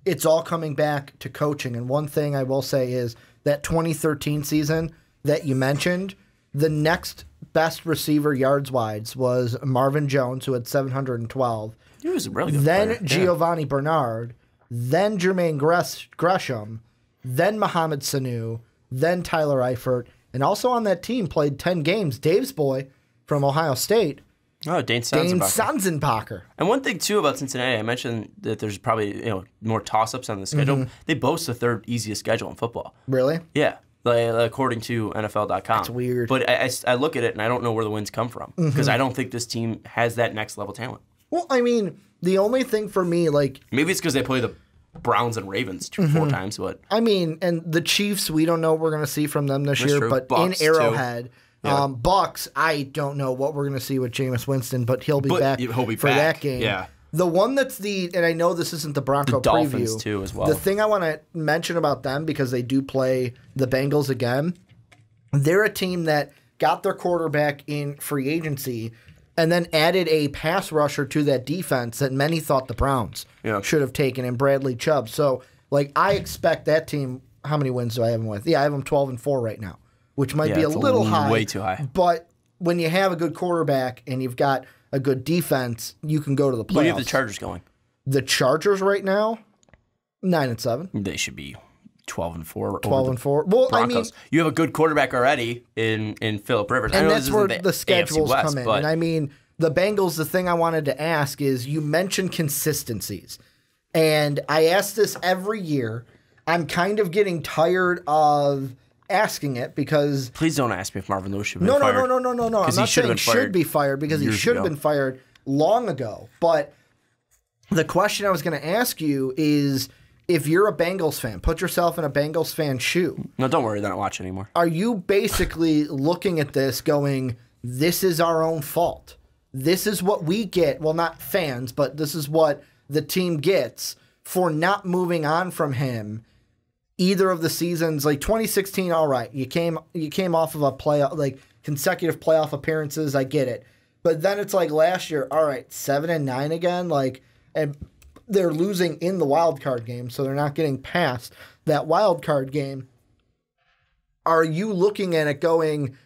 it's all coming back to coaching. And one thing I will say is that 2013 season that you mentioned, the next best receiver yards-wise was Marvin Jones, who had 712. He was a really good then player. Giovanni Bernard, then Jermaine Gresham, then Mohamed Sanu, then Tyler Eifert, and also on that team played 10 games, Dave's boy from Ohio State. Oh, Dane Sanzenbacher. And one thing, too, about Cincinnati, I mentioned that there's probably more toss-ups on the schedule. They boast the third easiest schedule in football. Really? Yeah. According to NFL.com. That's weird. But I look at it and I don't know where the wins come from because I don't think this team has that next level talent. Well, I mean, the only thing for me, maybe it's because they play the Browns and Ravens 4 times, but I mean, and the Chiefs, we don't know what we're going to see from them this year, true. but Bucks, in Arrowhead, Yeah. Bucks, I don't know what we're going to see with Jameis Winston, but he'll be back for that game. Yeah. The one that's and I know this isn't the Bronco Dolphins preview. too as well. The thing I want to mention about them, because they do play the Bengals again, they're a team that got their quarterback in free agency and then added a pass rusher to that defense that many thought the Browns should have taken in Bradley Chubb. So, I expect that team, how many wins do I have them with? Yeah, I have them 12-4 right now, which might be a little high. Way too high. But when you have a good quarterback and you've got a good defense, you can go to the playoffs. Where do you have the Chargers going? The Chargers right now, 9-7. They should be 12-4. 12-4. Well, Broncos. I mean, you have a good quarterback already in Phillip Rivers. And I know that's where the schedules West, come in. But And I mean, the Bengals, the thing I wanted to ask is, you mentioned consistencies. And I ask this every year. I'm kind of getting tired of asking it because... Please don't ask me if Marvin Lewis should be fired. No. I'm not saying he should be fired because he should have been fired long ago. But the question I was going to ask you is, if you're a Bengals fan, put yourself in a Bengals fan's shoe. No, don't worry. They're not watching anymore. Are you basically looking at this going, this is our own fault? This is what we get. Well, not fans, but this is what the team gets for not moving on from him either of the seasons. 2016, all right. You came off of a playoff, consecutive playoff appearances. I get it. But then it's last year, all right, 7-9 again. And they're losing in the wild card game, so they're not getting past that wild card game. Are you looking at it going,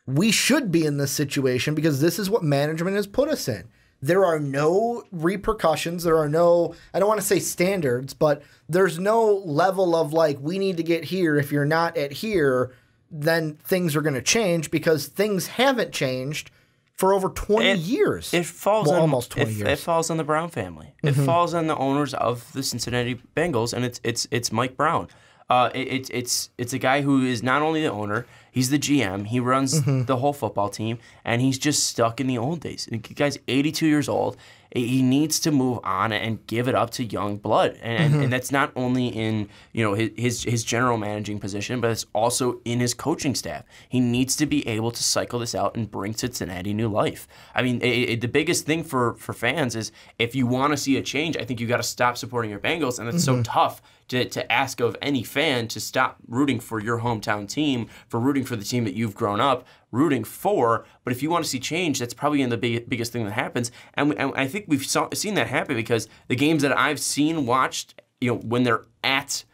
we should be in this situation because this is what management has put us in? There are no repercussions. There are no, I don't want to say standards, but there's no level of we need to get here. If you're not at here, then things are going to change because things haven't changed for over 20 years. It falls on almost 20 years. It falls on the Brown family. It falls on the owners of the Cincinnati Bengals, and it's Mike Brown. It's a guy who is not only the owner, He's the GM. He runs the whole football team, and he's just stuck in the old days. The guy's 82 years old. He needs to move on and give it up to young blood, and that's not only in his general managing position, but it's also in his coaching staff. He needs to be able to cycle this out and bring Cincinnati new life. I mean, the biggest thing for fans is if you want to see a change, I think you got to stop supporting your Bengals, and it's so tough to ask of any fan to stop rooting for your hometown team, for rooting for the team that you've grown up rooting for. But if you want to see change, that's probably the biggest thing that happens. And I think we've seen that happen because the games that I've watched, when they're at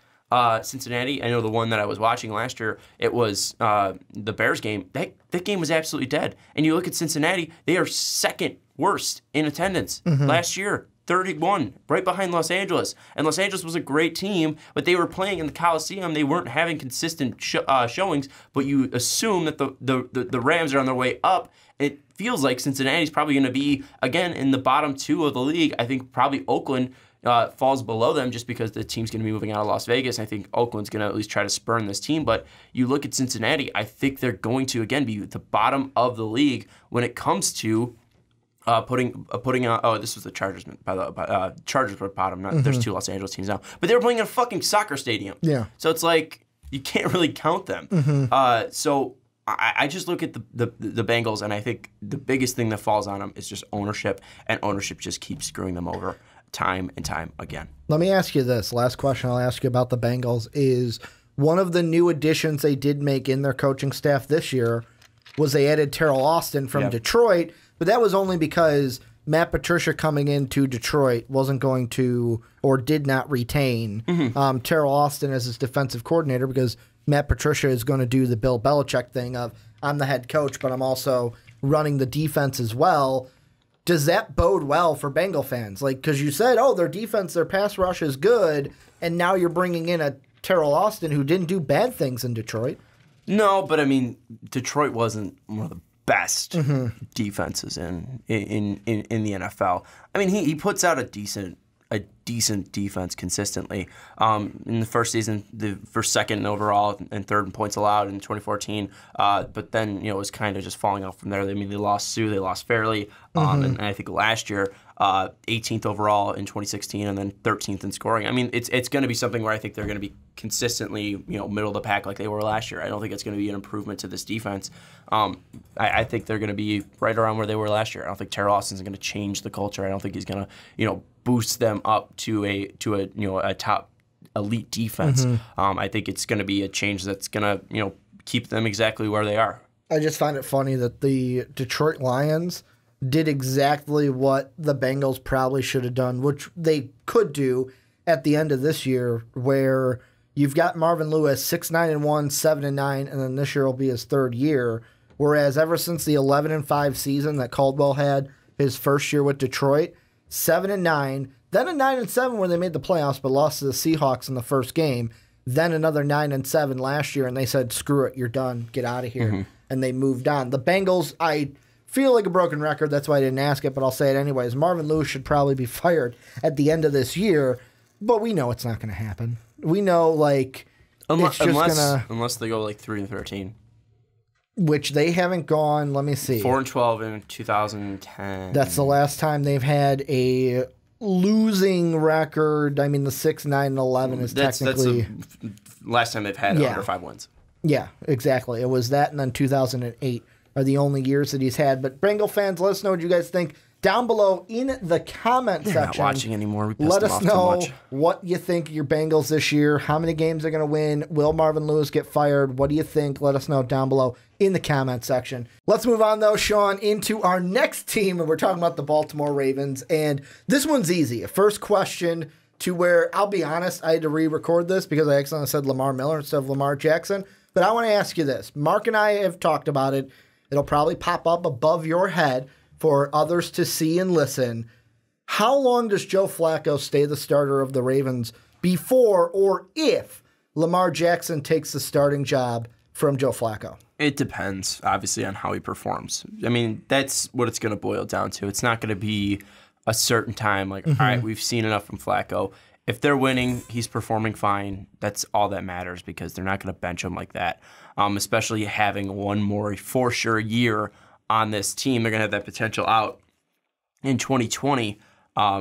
Cincinnati, I know the one that I was watching last year, it was the Bears game. That game was absolutely dead. And you look at Cincinnati, they are second worst in attendance last year. 31, right behind Los Angeles. And Los Angeles was a great team, but they were playing in the Coliseum. They weren't having consistent showings, but you assume that the Rams are on their way up. It feels like Cincinnati's probably going to be, again, in the bottom 2 of the league. I think probably Oakland falls below them just because the team's going to be moving out of Las Vegas. I think Oakland's going to at least try to spurn this team. But you look at Cincinnati, I think they're going to, again, be at the bottom of the league when it comes to putting out. Oh, this was the Chargers. Chargers were bottom. There's 2 Los Angeles teams now, but they were playing in a fucking soccer stadium. Yeah. So it's like you can't really count them. So I just look at the Bengals, and I think the biggest thing that falls on them is just ownership, and ownership just keeps screwing them over time and time again. Let me ask you this. Last question I'll ask you about the Bengals is one of the new additions they did make in their coaching staff this year was they added Terrell Austin from Detroit. But that was only because Matt Patricia coming into Detroit wasn't going to or did not retain Terrell Austin as his defensive coordinator because Matt Patricia is going to do the Bill Belichick thing of I'm the head coach, but I'm also running the defense as well. Does that bode well for Bengal fans? Like, because you said, their defense, their pass rush is good, and now you're bringing in a Terrell Austin who didn't do bad things in Detroit. No, but I mean, Detroit wasn't one of the best defenses in the NFL. I mean, he puts out a decent defense consistently. In the first season, for second overall and third in points allowed in 2014. But then it was kind of just falling off from there. I mean, they lost Sue, they lost fairly, and I think last year 18th overall in 2016, and then 13th in scoring. I mean, it's going to be something where I think they're going to be consistently middle of the pack like they were last year. I don't think it's going to be an improvement to this defense. I think they're going to be right around where they were last year. I don't think Terrell Austin's going to change the culture. I don't think he's going to boost them up to a top elite defense. I think it's going to be a change that's going to keep them exactly where they are. I just find it funny that the Detroit Lions did exactly what the Bengals probably should have done, which they could do at the end of this year, where you've got Marvin Lewis 6-9-1, 7-9, and then this year will be his 3rd year. Whereas ever since the 11-5 season that Caldwell had his first year with Detroit, 7-9, then a 9-7 where they made the playoffs but lost to the Seahawks in the first game, then another 9-7 last year, and they said, screw it, you're done, get out of here, and they moved on. The Bengals, I feel like a broken record, that's why I didn't ask it, but I'll say it anyways. Marvin Lewis should probably be fired at the end of this year, but we know it's not going to happen. We know, unless they go 3-13. Which they haven't gone, let me see. 4-12 in 2010. That's the last time they've had a losing record. I mean, the 6-9-11 is technically... That's the last time they've had under 5 wins. Yeah, exactly. It was that, and then 2008 are the only years that he's had. But Bengal fans, let us know what you guys think down below in the comment section. They're not watching anymore. Let us know what you think of your Bengals this year. How many games they're going to win? Will Marvin Lewis get fired? What do you think? Let us know down below in the comment section. Let's move on, though, Sean, into our next team, and we're talking about the Baltimore Ravens. And this one's easy. First question to where, I'll be honest, I had to re-record this because I accidentally said Lamar Miller instead of Lamar Jackson. But I want to ask you this. Mark and I have talked about it. It'll probably pop up above your head for others to see and listen. How long does Joe Flacco stay the starter of the Ravens before or if Lamar Jackson takes the starting job from Joe Flacco? It depends, obviously, on how he performs. I mean, that's what it's going to boil down to. It's not going to be a certain time, all right, we've seen enough from Flacco. if they're winning, he's performing fine. That's all that matters because they're not going to bench him like that, especially having one more for sure year on this team. They're going to have that potential out in 2020.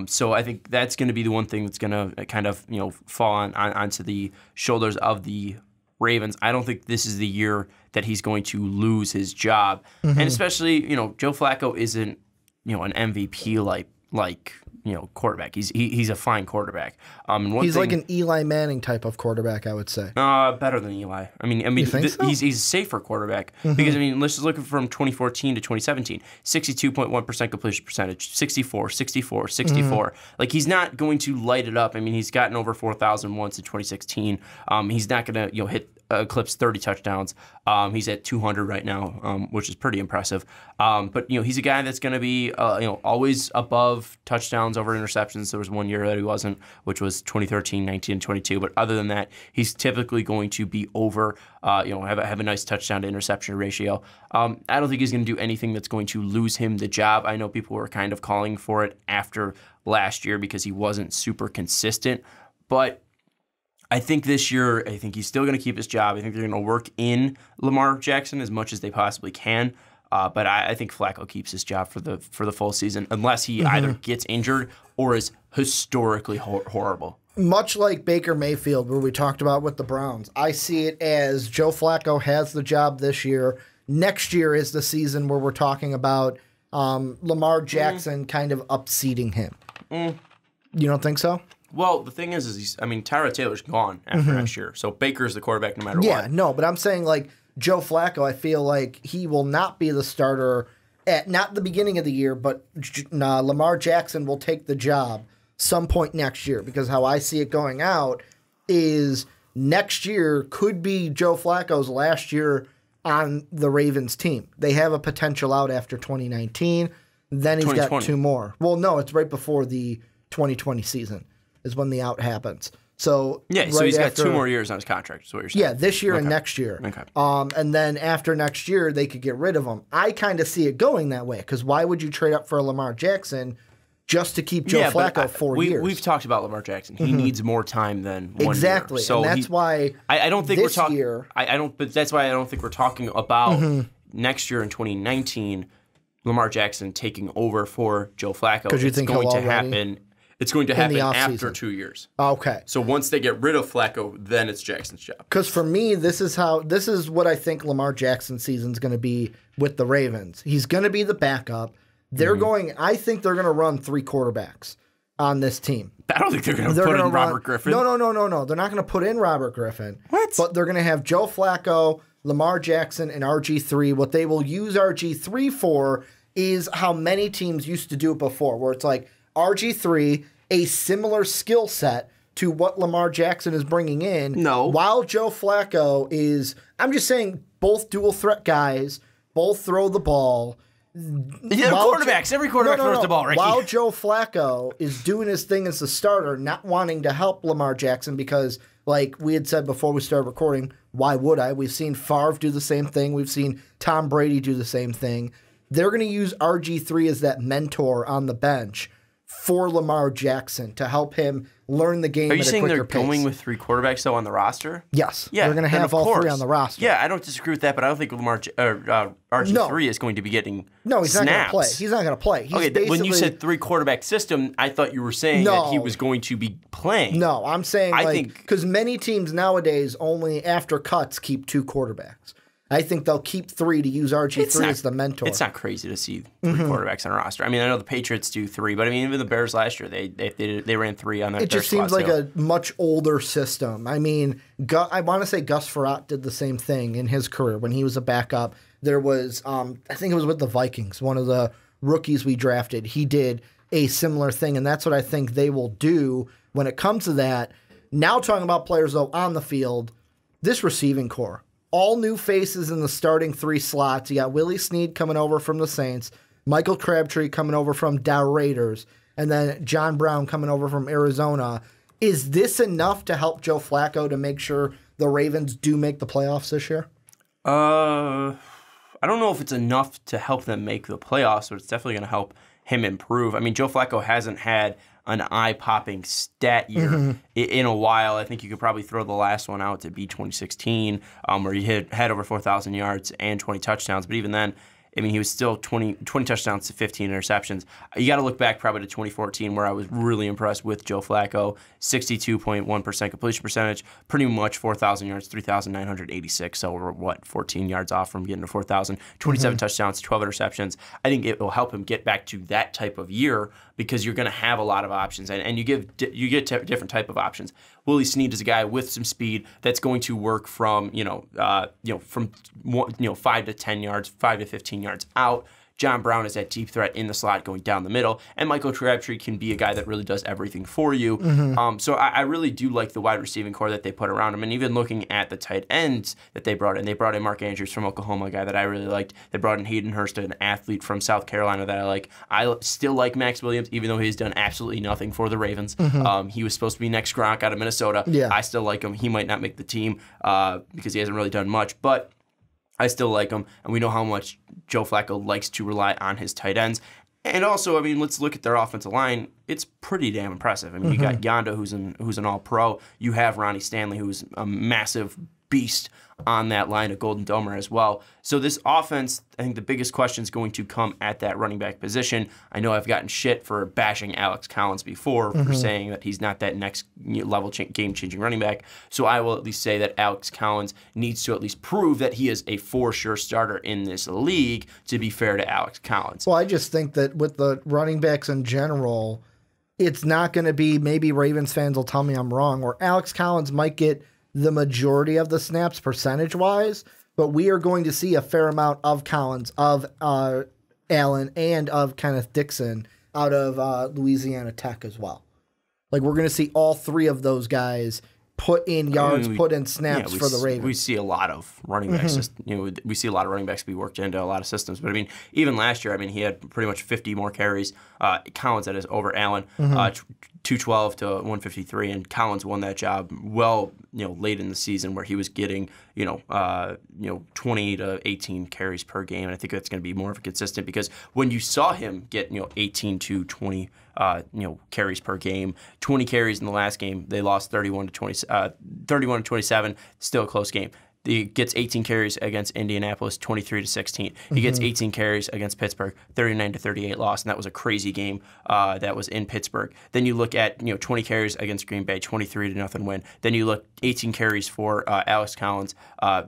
So I think that's going to be the one thing that's going to kind of fall onto the shoulders of the Ravens. I don't think this is the year that he's going to lose his job, and especially Joe Flacco isn't an MVP like quarterback. He's a fine quarterback. He's like an Eli Manning type of quarterback, I would say. Better than Eli. I mean, you think so? He's a safer quarterback because let's just look from 2014 to 2017. 62.1% completion percentage, 64, 64, 64. Like he's not going to light it up. I mean, he's gotten over 4,000 once in 2016. He's not going to hit eclipse 30 touchdowns. He's at 200 right now, which is pretty impressive. But he's a guy that's going to be always above touchdowns over interceptions. There was one year that he wasn't, which was 2013, 19, and 22. But other than that, he's typically going to be over. Have a nice touchdown to interception ratio. I don't think he's going to do anything that's going to lose him the job. I know people were kind of calling for it after last year because he wasn't super consistent, but I think this year, he's still going to keep his job. I think they're going to work in Lamar Jackson as much as they possibly can. But I think Flacco keeps his job for the full season unless he either gets injured or is historically horrible. Much like Baker Mayfield, where we talked about with the Browns, I see it as Joe Flacco has the job this year. Next year is the season where we're talking about Lamar Jackson kind of upseating him. You don't think so? Well, the thing is Tyrod Taylor's gone after next year, so Baker's the quarterback no matter what. Yeah, no, but I'm saying like Joe Flacco, I feel like he will not be the starter at not the beginning of the year, but Lamar Jackson will take the job some point next year because how I see it going out is next year could be Joe Flacco's last year on the Ravens team. They have a potential out after 2019. Then he's got 2 more. Well, no, it's right before the 2020 season is when the out happens. So so he's got 2 more years on his contract, is what you're saying. Yeah, this year and next year. Okay. And then after next year, they could get rid of him. I kind of see it going that way because why would you trade up for Lamar Jackson just to keep Joe Flacco 4 years? We've talked about Lamar Jackson. He needs more time than 1 year. Exactly, so and that's why I don't think this we're talking. Year, But that's why I don't think we're talking about next year in 2019. Lamar Jackson taking over for Joe Flacco. Because you think going to happen. It's going to happen after 2 years. Okay. So once they get rid of Flacco, then it's Jackson's job. Because for me, this is what I think Lamar Jackson's season's going to be with the Ravens. He's going to be the backup. I think they're going to run 3 quarterbacks on this team. I don't think they're going to put in Robert Griffin. No. They're not going to put in Robert Griffin. What? But they're going to have Joe Flacco, Lamar Jackson, and RG3. What they will use RG3 for is how many teams used to do it before, where it's like, RG3, a similar skill set to what Lamar Jackson is bringing in. No. While Joe Flacco is, I'm just saying, both dual threat guys, both throw the ball. Yeah, quarterbacks. Every quarterback throws the ball, Ricky. While Joe Flacco is doing his thing as the starter, not wanting to help Lamar Jackson because, like we had said before we started recording, why would I? We've seen Favre do the same thing. We've seen Tom Brady do the same thing. They're going to use RG3 as that mentor on the bench for Lamar Jackson to help him learn the game at a quicker pace. Are you saying they're going with 3 quarterbacks, though, on the roster? Yes. Yeah, they're going to have all 3 on the roster. Yeah, I don't disagree with that, but I don't think RG3 is going to be getting No, he's snaps. not going to play. He's not going to play. He's when you said 3 quarterback system, I thought you were saying that he was going to be playing. No, I'm saying because many teams nowadays only after cuts keep 2 quarterbacks. I think they'll keep 3 to use RG3 as the mentor. It's not crazy to see 3 quarterbacks on a roster. I mean, I know the Patriots do 3, but I mean, even the Bears last year, they ran 3 on their It just seems like a much older system. I mean, I want to say Gus Frerotte did the same thing in his career when he was a backup. There was, I think it was with the Vikings, one of the rookies we drafted. He did a similar thing, and that's what I think they will do when it comes to that. Now talking about players, though, on the field, this receiving core. All new faces in the starting 3 slots. You got Willie Snead coming over from the Saints, Michael Crabtree coming over from Dow Raiders, and then John Brown coming over from Arizona. Is this enough to help Joe Flacco to make sure the Ravens do make the playoffs this year? I don't know if it's enough to help them make the playoffs, but it's definitely going to help him improve. I mean, Joe Flacco hasn't had an eye-popping stat year in a while. I think you could probably throw the last one out to be 2016, where he had over 4,000 yards and 20 touchdowns. But even then, I mean, he was still 20 touchdowns to 15 interceptions. You got to look back probably to 2014, where I was really impressed with Joe Flacco. 62.1% completion percentage, pretty much 4,000 yards, 3,986. So we're, 14 yards off from getting to 4,000. 27 touchdowns, 12 interceptions. I think it will help him get back to that type of year because you're going to have a lot of options, and you get different type of options. Willie Snead is a guy with some speed that's going to work from 5 to 10 yards, 5 to 15 yards out. John Brown is that deep threat in the slot going down the middle. And Michael Crabtree can be a guy that really does everything for you. So I really do like the wide receiving core that they put around him. And even looking at the tight ends that they brought in. They brought in Mark Andrews from Oklahoma, a guy that I really liked. They brought in Hayden Hurst, an athlete from South Carolina that I like. I still like Max Williams, even though he's done absolutely nothing for the Ravens. He was supposed to be next Gronk out of Minnesota. Yeah. I still like him. He might not make the team because he hasn't really done much. But I still like him, and we know how much Joe Flacco likes to rely on his tight ends. And also, I mean, let's look at their offensive line. It's pretty damn impressive. I mean, you got Yonda, who's an all-pro. You have Ronnie Stanley, who's a massive beast on that line, a Golden Domer as well. So this offense, I think the biggest question is going to come at that running back position. I know I've gotten shit for bashing Alex Collins before for saying that he's not that next level game-changing running back. So I will at least say that Alex Collins needs to at least prove that he is a for sure starter in this league, to be fair to Alex Collins. Well, I just think that with the running backs in general, it's not going to be, maybe Ravens fans will tell me I'm wrong, where Alex Collins might get the majority of the snaps percentage-wise, but we are going to see a fair amount of Collins, of Allen, and of Kenneth Dixon out of Louisiana Tech as well. Like, we're going to see all three of those guys put in yards, put in snaps for the Ravens. We see a lot of running backs. We see a lot of running backs be worked into a lot of systems. But I mean, even last year, I mean, he had pretty much 50 more carries. Collins, that is, over Allen, 212 to 153, and Collins won that job late in the season, where he was getting 20 to 18 carries per game. And I think that's going to be more of a consistent, because when you saw him get 18 to 20 carries per game, 20 carries in the last game, they lost 31 to 27, still a close game. He gets 18 carries against Indianapolis, 23 to 16. He gets 18 carries against Pittsburgh, 39 to 38 loss, and that was a crazy game that was in Pittsburgh. Then you look at 20 carries against Green Bay, 23 to nothing win. Then you look 18 carries for Alex Collins,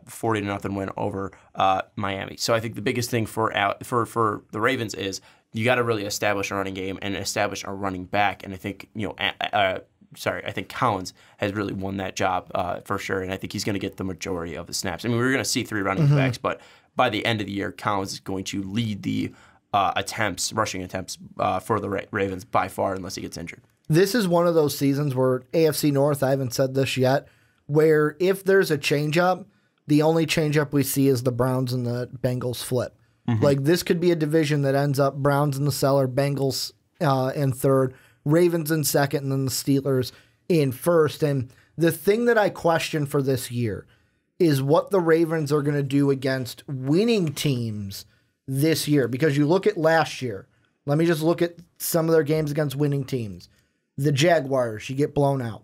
40 to nothing win over Miami. So I think the biggest thing for the Ravens is you got to really establish a running game and establish a running back. And I think I think Collins has really won that job for sure, and I think he's going to get the majority of the snaps. I mean, we're going to see 3 running backs, but by the end of the year, Collins is going to lead the rushing attempts for the Ravens by far, unless he gets injured. This is one of those seasons where AFC North, I haven't said this yet, where if there's a changeup, the only changeup we see is the Browns and the Bengals flip. Like, this could be a division that ends up Browns in the cellar, Bengals in third, Ravens in second, and then the Steelers in first. And the thing that I question for this year is what the Ravens are going to do against winning teams this year. Because you look at last year, let me just look at some of their games against winning teams. The Jaguars, you get blown out.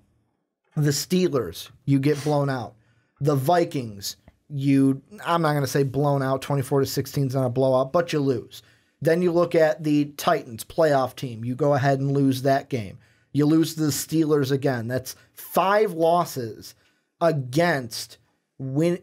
The Steelers, you get blown out. The Vikings, I'm not going to say blown out, 24 to 16 is not a blowout, but you lose. Then you look at the Titans, playoff team. You go ahead and lose that game. You lose to the Steelers again. That's 5 losses against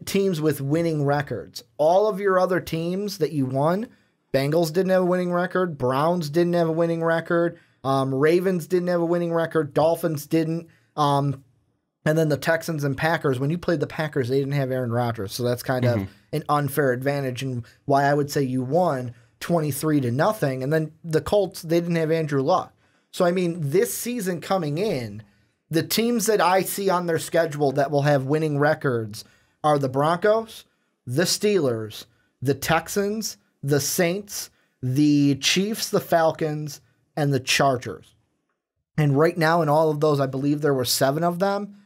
teams with winning records. All of your other teams that you won, Bengals didn't have a winning record. Browns didn't have a winning record. Ravens didn't have a winning record. Dolphins didn't. And then the Texans and Packers, when you played the Packers, they didn't have Aaron Rodgers. So that's kind of an unfair advantage, and why I would say you won 23 to nothing. And then the Colts, they didn't have Andrew Luck. So, I mean, this season coming in, the teams that I see on their schedule that will have winning records are the Broncos, the Steelers, the Texans, the Saints, the Chiefs, the Falcons, and the Chargers. And right now, in all of those, I believe there were 7 of them.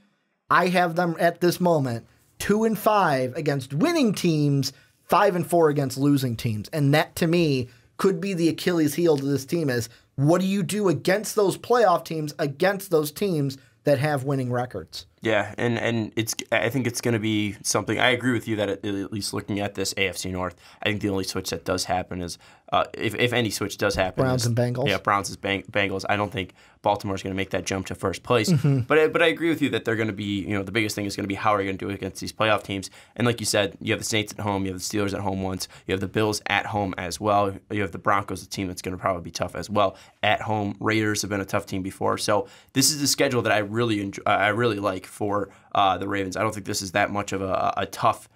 I have them at this moment 2-5 against winning teams, 5-4 against losing teams. And that, to me, could be the Achilles heel to this team, is what do you do against those playoff teams, against those teams that have winning records? Yeah, and I think it's going to be something. I agree with you that at least looking at this AFC North, I think the only switch that does happen is, if any switch does happen, Browns and Bengals. Yeah, Browns and Bengals. I don't think Baltimore's going to make that jump to first place. But I agree with you that they're going to be, the biggest thing is going to be how are you going to do it against these playoff teams. And like you said, you have the Saints at home, you have the Steelers at home once, you have the Bills at home as well, you have the Broncos, a team that's going to probably be tough as well at home. Raiders have been a tough team before, so this is the schedule that I really enjoy, I really like for the Ravens. I don't think this is that much of a tough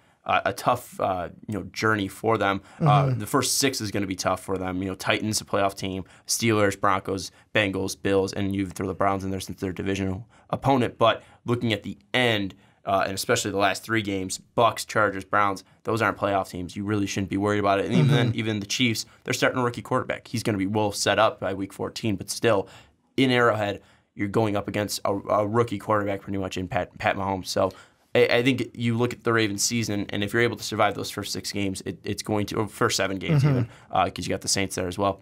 journey for them. The first 6 is going to be tough for them. Titans, a playoff team, Steelers, Broncos, Bengals, Bills, and you throw the Browns in there since they're a divisional opponent. But looking at the end, and especially the last 3 games, Bucks, Chargers, Browns, those aren't playoff teams. You really shouldn't be worried about it. And even then, even the Chiefs, they're starting a rookie quarterback. He's going to be well set up by week 14, but still, in Arrowhead, you're going up against a rookie quarterback pretty much in Pat Mahomes. So I think you look at the Ravens season, and if you're able to survive those first 6 games, it's going to, or first 7 games even, because you got the Saints there as well.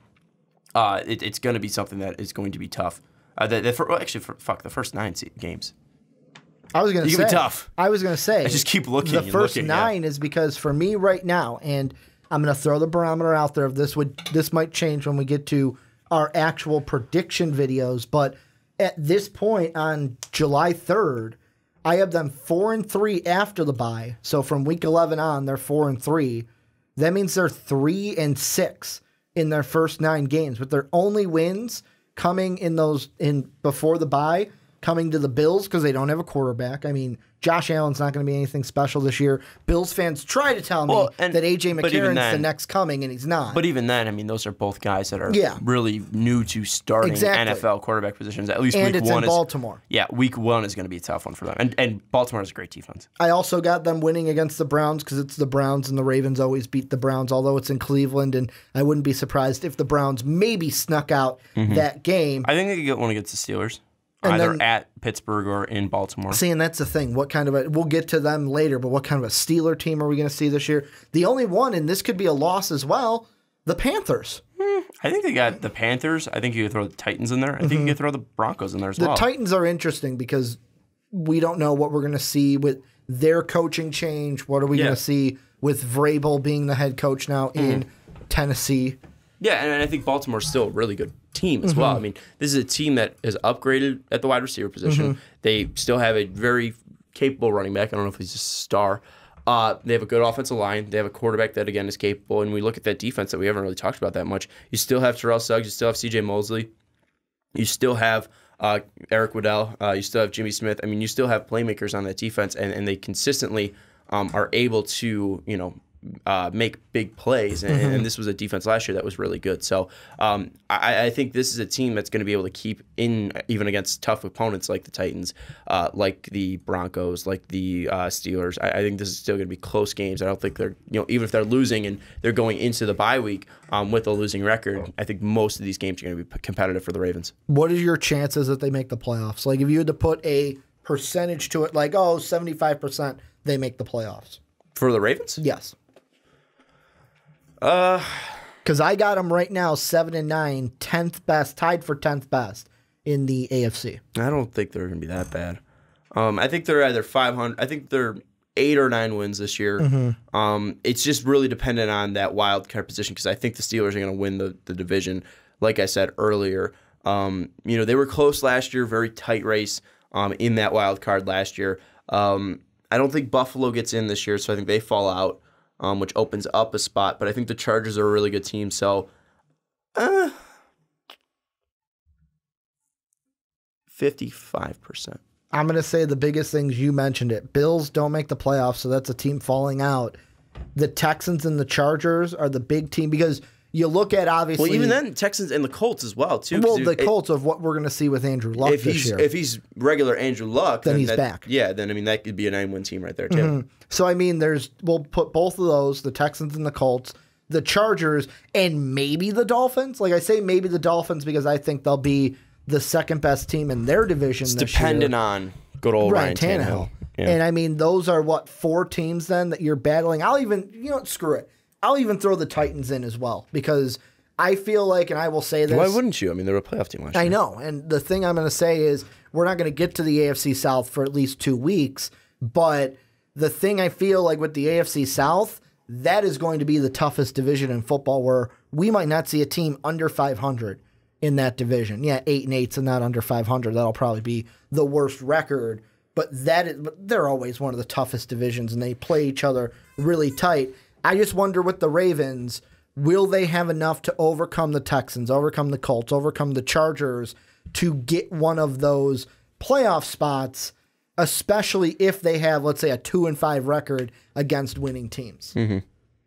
It's going to be something that is going to be tough. The first 9 games. I was going to say. It's going to be tough. I was going to say. I just keep looking. The first 9 is because for me right now, and I'm going to throw the barometer out there. This might change when we get to our actual prediction videos, but at this point on July 3rd, I have them 4-3 after the bye. So from week 11 on, they're 4-3. That means they're 3-6 in their first 9 games, with their only wins coming in before the bye, coming to the Bills because they don't have a quarterback. I mean, Josh Allen's not going to be anything special this year. Bills fans try to tell me that A.J. McCarron's the next coming, and he's not. But even then, I mean, those are both guys that are really new to starting NFL quarterback positions. At least and week it's 1 in Baltimore. Yeah, week 1 is going to be a tough one for them. And Baltimore has a great defense. I also got them winning against the Browns because it's the Browns, and the Ravens always beat the Browns, although it's in Cleveland, and I wouldn't be surprised if the Browns maybe snuck out that game. I think they could get one against the Steelers. Either at Pittsburgh or in Baltimore. See, and that's the thing. What kind of we'll get to them later, but what kind of a Steeler team are we going to see this year? The only one, and this could be a loss as well, the Panthers. I think they got the Panthers. I think you could throw the Titans in there. I think you could throw the Broncos in there as well. The Titans are interesting because we don't know what we're going to see with their coaching change. What are we going to see with Vrabel being the head coach now in Tennessee? Yeah, and I think Baltimore's still a really good team as well. I mean, this is a team that has upgraded at the wide receiver position. They still have a very capable running back. I don't know if he's a star. They have a good offensive line. They have a quarterback that, again, is capable. And we look at that defense that we haven't really talked about that much. You still have Terrell Suggs. You still have C.J. Mosley. You still have Eric Waddell. You still have Jimmy Smith. I mean, you still have playmakers on that defense, and they consistently are able to, make big plays, and this was a defense last year that was really good. So I think this is a team that's going to be able to keep in even against tough opponents like the Titans, like the Broncos, like the Steelers. I think this is still going to be close games. I don't think they're, even if they're losing and they're going into the bye week with a losing record, I think most of these games are going to be competitive for the Ravens. What are your chances that they make the playoffs? Like if you had to put a percentage to it, like 75% they make the playoffs. For the Ravens? Yes. Because I got them right now 7-9, 10th best, tied for 10th best in the AFC. I don't think they're going to be that bad. I think they're either 500. I think they're 8 or 9 wins this year. It's just really dependent on that wild card position because I think the Steelers are going to win the division. Like I said earlier, they were close last year, very tight race in that wild card last year. I don't think Buffalo gets in this year, so I think they fall out. Which opens up a spot. But I think the Chargers are a really good team. So, 55%. I'm going to say the biggest things, you mentioned it. Bills don't make the playoffs, so that's a team falling out. The Texans and the Chargers are the big team because you look at obviously. Well, even then, Texans and the Colts as well, too. Well, the Colts of what we're going to see with Andrew Luck this year. If he's regular Andrew Luck, then he's back. Yeah, then that could be a 9-win team right there, too. So, I mean, we'll put both of those, the Texans and the Colts, the Chargers, and maybe the Dolphins. Like I say maybe the Dolphins because I think they'll be the second best team in their division this year. It's dependent on good old Ryan Tannehill. Yeah. And, I mean, those are, 4 teams then that you're battling? I'll even, screw it. I'll even throw the Titans in as well because I feel like, and I will say this. Why wouldn't you? I mean, they were a playoff team last year. I know. And the thing I'm going to say is we're not going to get to the AFC South for at least 2 weeks. But the thing I feel like with the AFC South, that is going to be the toughest division in football, where we might not see a team under 500 in that division. Yeah, 8-8 and not under 500. That'll probably be the worst record. But they're always one of the toughest divisions, and they play each other really tight. I just wonder with the Ravens, will they have enough to overcome the Texans, overcome the Colts, overcome the Chargers to get one of those playoff spots, especially if they have, let's say, a 2-5 record against winning teams? Mm-hmm.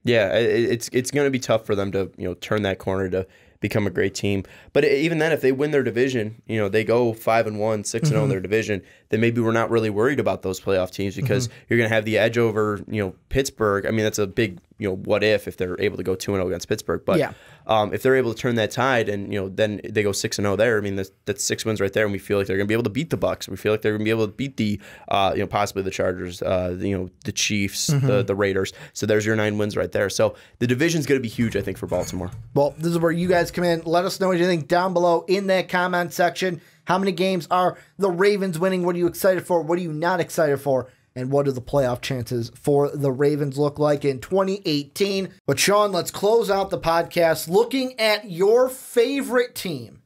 Yeah, it's going to be tough for them to turn that corner to become a great team. But even then, if they win their division, they go 5-1, 6-0 in their division, then maybe we're not really worried about those playoff teams because you're going to have the edge over Pittsburgh. I mean, that's a big what if they're able to go 2-0 against Pittsburgh. But if they're able to turn that tide and then they go 6-0 there, I mean that's 6 wins right there, and we feel like they're going to be able to beat the Bucs. We feel like they're going to be able to beat the possibly the Chargers, the Chiefs, the Raiders. So there's your 9 wins right there. So the division's going to be huge, I think, for Baltimore. Well, this is where you guys come in. Let us know what you think down below in that comment section. How many games are the Ravens winning? What are you excited for? What are you not excited for? And what do the playoff chances for the Ravens look like in 2018? But Sean, let's close out the podcast looking at your favorite team,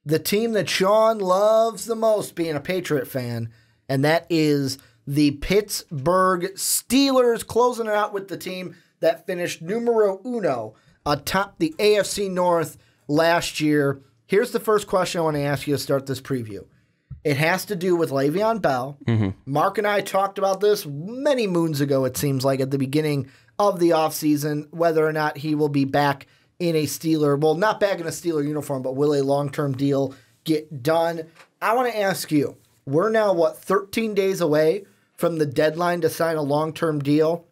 the team that Sean loves the most, being a Patriot fan, and that is the Pittsburgh Steelers, closing it out with the team that finished numero uno atop the AFC North last year. Here's the first question I want to ask you to start this preview. It has to do with Le'Veon Bell. Mark and I talked about this many moons ago, it seems like, at the beginning of the offseason, whether or not he will be back in a Steeler, well, not back in a Steeler uniform, but will a long-term deal get done? I want to ask you, we're now, 13 days away from the deadline to sign a long-term deal?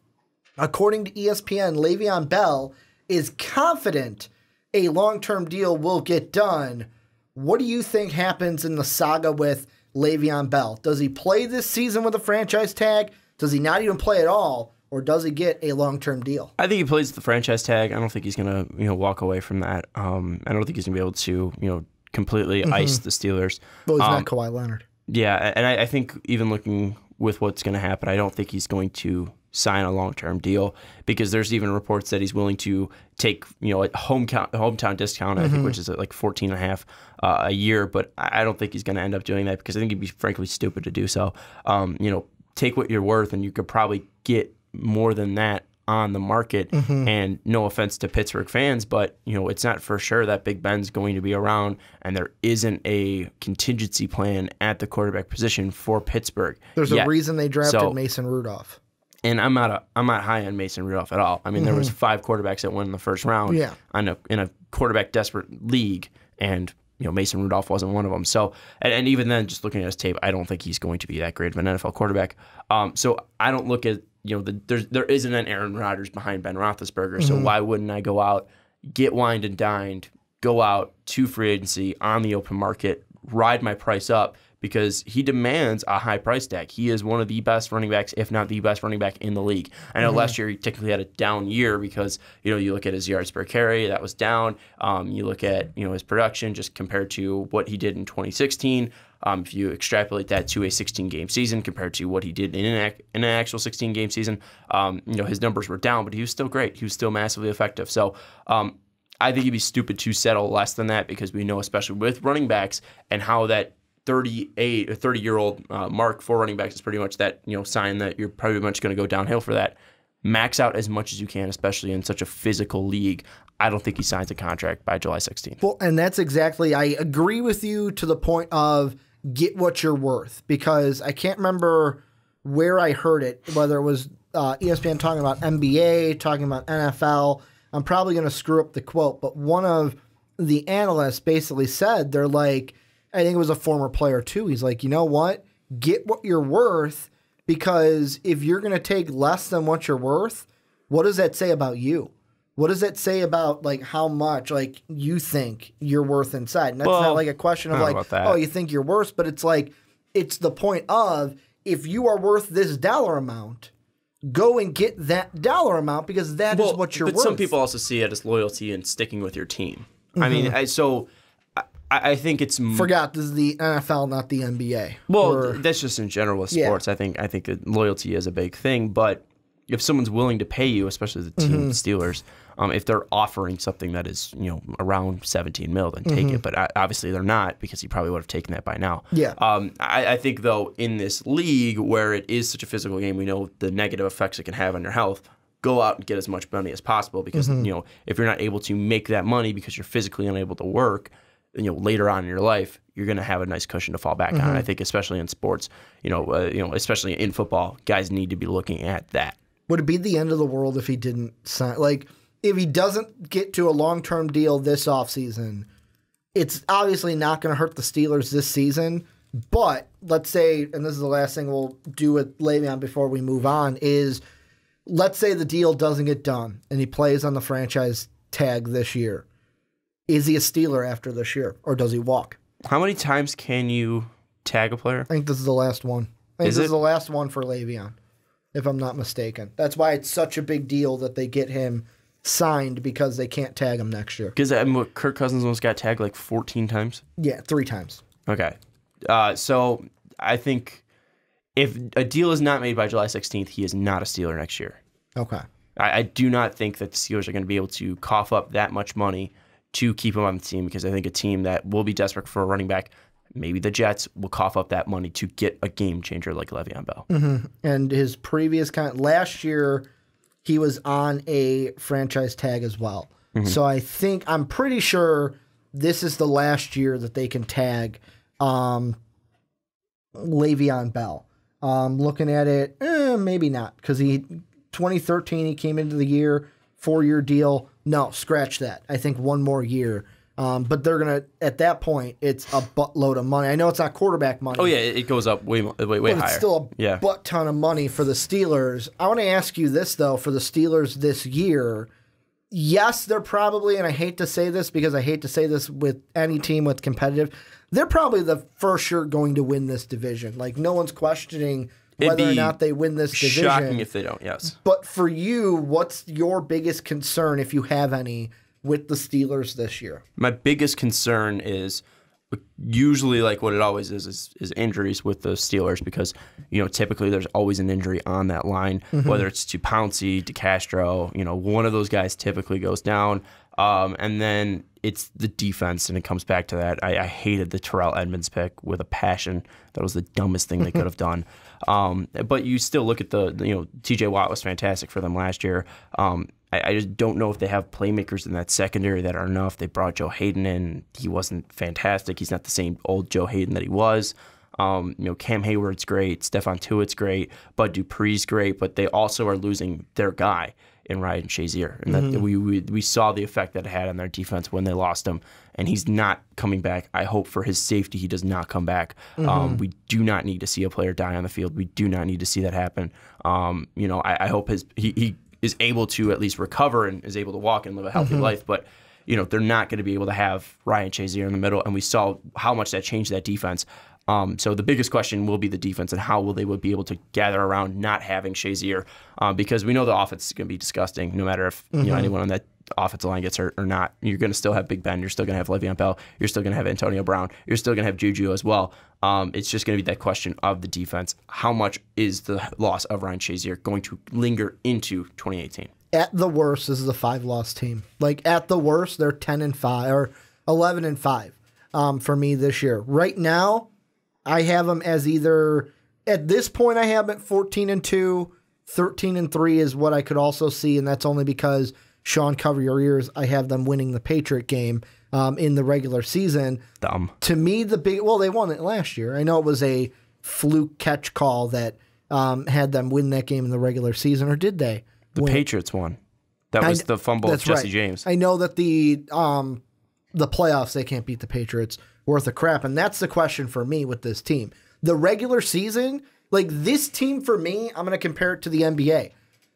According to ESPN, Le'Veon Bell is confident a long-term deal will get done. What do you think happens in the saga with Le'Veon Bell? Does he play this season with a franchise tag? Does he not even play at all? Or does he get a long-term deal? I think he plays the franchise tag. I don't think he's going to walk away from that. I don't think he's going to be able to completely ice the Steelers. Well, he's not Kawhi Leonard. Yeah, and I think even looking with what's going to happen, I don't think he's going to sign a long-term deal because there's even reports that he's willing to take a hometown discount, I think, which is like $14.5 a year. But I don't think he's going to end up doing that because I think he'd be frankly stupid to do so. Take what you're worth, and you could probably get more than that on the market. And no offense to Pittsburgh fans, but it's not for sure that Big Ben's going to be around, and there isn't a contingency plan at the quarterback position for Pittsburgh. There's a reason they drafted Mason Rudolph. And I'm not high on Mason Rudolph at all. I mean, there was 5 quarterbacks that went in the first round in a quarterback desperate league, and Mason Rudolph wasn't one of them. So, and even then, just looking at his tape, I don't think he's going to be that great of an NFL quarterback. So I don't look at there isn't an Aaron Rodgers behind Ben Roethlisberger. So why wouldn't I go out, get wined and dined, go out to free agency on the open market, ride my price up? Because he demands a high price tag. He is one of the best running backs, if not the best running back in the league. I know last year he technically had a down year because you look at his yards per carry, that was down. You look at his production just compared to what he did in 2016. If you extrapolate that to a 16-game season compared to what he did in an actual 16-game season, his numbers were down, but he was still great. He was still massively effective. So I think he'd be stupid to settle less than that because we know, especially with running backs and how that 30-year-old mark for running backs is pretty much that sign that you're pretty much going to go downhill for that. Max out as much as you can, especially in such a physical league. I don't think he signs a contract by July 16th. Well, and that's exactly, I agree with you to the point of get what you're worth, because I can't remember where I heard it, whether it was ESPN talking about NBA, talking about NFL. I'm probably going to screw up the quote, but one of the analysts basically said, they're like, I think it was a former player too. He's like, you know what? Get what you're worth, because if you're going to take less than what you're worth, what does that say about you? What does that say about how much you think you're worth inside? And that's not a question of oh, you think you're worth, but it's it's the point of if you are worth this dollar amount, go and get that dollar amount because that is what you're worth. But some people also see it as loyalty and sticking with your team. I mean, I think it's forgot this is the NFL, not the NBA. Well, that's just in general with sports. Yeah. I think that loyalty is a big thing, but if someone's willing to pay you, especially the team, the Steelers, if they're offering something that is around $17 million, then take it. But obviously they're not because he probably would have taken that by now. Yeah. I think though in this league where it is such a physical game, we know the negative effects it can have on your health. Go out and get as much money as possible because if you're not able to make that money because you're physically unable to work, later on in your life, you're going to have a nice cushion to fall back on. I think especially in sports, especially in football, guys need to be looking at that. Would it be the end of the world if he didn't sign? Like, if he doesn't get to a long-term deal this offseason, it's obviously not going to hurt the Steelers this season. But let's say, and this is the last thing we'll do with Le'Veon before we move on, is let's say the deal doesn't get done and he plays on the franchise tag this year. Is he a Steeler after this year, or does he walk? How many times can you tag a player? I think this is the last one. This is the last one for Le'Veon, if I'm not mistaken. That's why it's such a big deal that they get him signed because they can't tag him next year. Because Kirk Cousins almost got tagged like 14 times? Yeah, 3 times. Okay. So I think if a deal is not made by July 16th, he is not a Steeler next year. Okay. I do not think that the Steelers are going to be able to cough up that much money to keep him on the team because I think a team that will be desperate for a running back, maybe the Jets, will cough up that money to get a game changer like Le'Veon Bell. And his previous last year, he was on a franchise tag as well. So I'm pretty sure this is the last year that they can tag Le'Veon Bell. Looking at it, maybe not because 2013 he came into the year, 4-year deal. No, scratch that. I think one more year. But they're going to, at that point, it's a buttload of money. I know it's not quarterback money. Oh, yeah, it goes up way higher. It's still a butt ton of money for the Steelers. I want to ask you this, though, for the Steelers this year. Yes, they're probably, and I hate to say this because I hate to say this with any team with competitive, they're probably the first sure going to win this division. Like, no one's questioning whether or not they win this division. Shocking if they don't, yes. But for you, what's your biggest concern, if you have any, with the Steelers this year? My biggest concern is usually like what it always is injuries with the Steelers because, typically there's always an injury on that line, whether it's to Pouncey, to Castro, one of those guys typically goes down. And then it's the defense, and it comes back to that. I hated the Terrell Edmunds pick with a passion. That was the dumbest thing they could have done. But you still look at the T.J. Watt was fantastic for them last year. I just don't know if they have playmakers in that secondary that are enough. They brought Joe Hayden in. He wasn't fantastic. He's not the same old Joe Hayden that he was. Cam Hayward's great. Stephon Tuitt's great. Bud Dupree's great. But they also are losing their guy in Ryan Shazier. And that we saw the effect that it had on their defense when they lost him. And he's not coming back. I hope for his safety he does not come back. We do not need to see a player die on the field. We do not need to see that happen. I hope he is able to at least recover and is able to walk and live a healthy life. But, they're not going to be able to have Ryan Shazier in the middle. And we saw how much that changed that defense. So the biggest question will be the defense and how will they be able to gather around not having Shazier because we know the offense is going to be disgusting no matter if anyone on that offensive line gets hurt or not. You're going to still have Big Ben. You're still going to have Le'Veon Bell. You're still going to have Antonio Brown. You're still going to have Juju as well. It's just going to be that question of the defense. How much is the loss of Ryan Shazier going to linger into 2018? At the worst, this is a 5-loss team. Like, at the worst, they're 10-5 or 11-5 for me this year. Right now, I have them as either, at this point, I have them at 14-2, 13-3 is what I could also see, and that's only because, Sean, cover your ears, I have them winning the Patriot game in the regular season. Dumb. To me, they won it last year. I know it was a fluke catch call that had them win that game in the regular season, or did they? The Patriots won. That was the fumble of Jesse James. I know that the playoffs, they can't beat the Patriots worth of crap, and that's the question for me with this team. The regular season, like this team for me, I'm going to compare it to the NBA.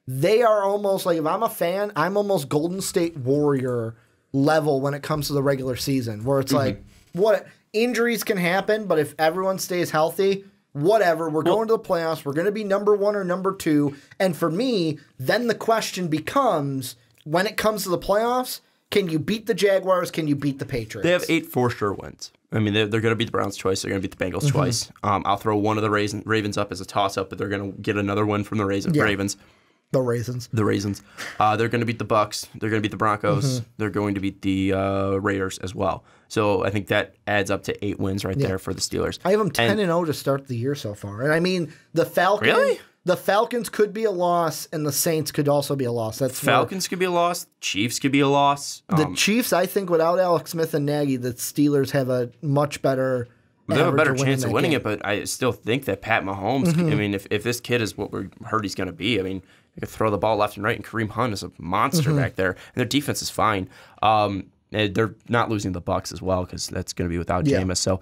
They are almost like, if I'm a fan, I'm almost Golden State Warrior level when it comes to the regular season, where it's like, what injuries can happen, but if everyone stays healthy, whatever. We're going to the playoffs. We're going to be number 1 or number 2. And for me, then the question becomes, when it comes to the playoffs, can you beat the Jaguars? Can you beat the Patriots? They have 8 for sure wins. I mean, they're going to beat the Browns twice. They're going to beat the Bengals twice. I'll throw one of the Ravens up as a toss-up, but they're going to get another win from the Ravens. The Raisins. They're going to beat the Bucks. They're going to beat the Broncos. They're going to beat the Raiders as well. So I think that adds up to 8 wins right there for the Steelers. I have them 10-0 to start the year so far. And I mean, the Falcons... Really? The Falcons could be a loss, and the Saints could also be a loss. Falcons could be a loss. Chiefs could be a loss. The Chiefs, I think, without Alex Smith and Nagy, the Steelers have a much better. They have a better chance of winning it, but I still think that Pat Mahomes. I mean, if this kid is what we heard he's going to be, I mean, they could throw the ball left and right, and Kareem Hunt is a monster back there, and their defense is fine. They're not losing the Bucks as well because that's going to be without Jameis. So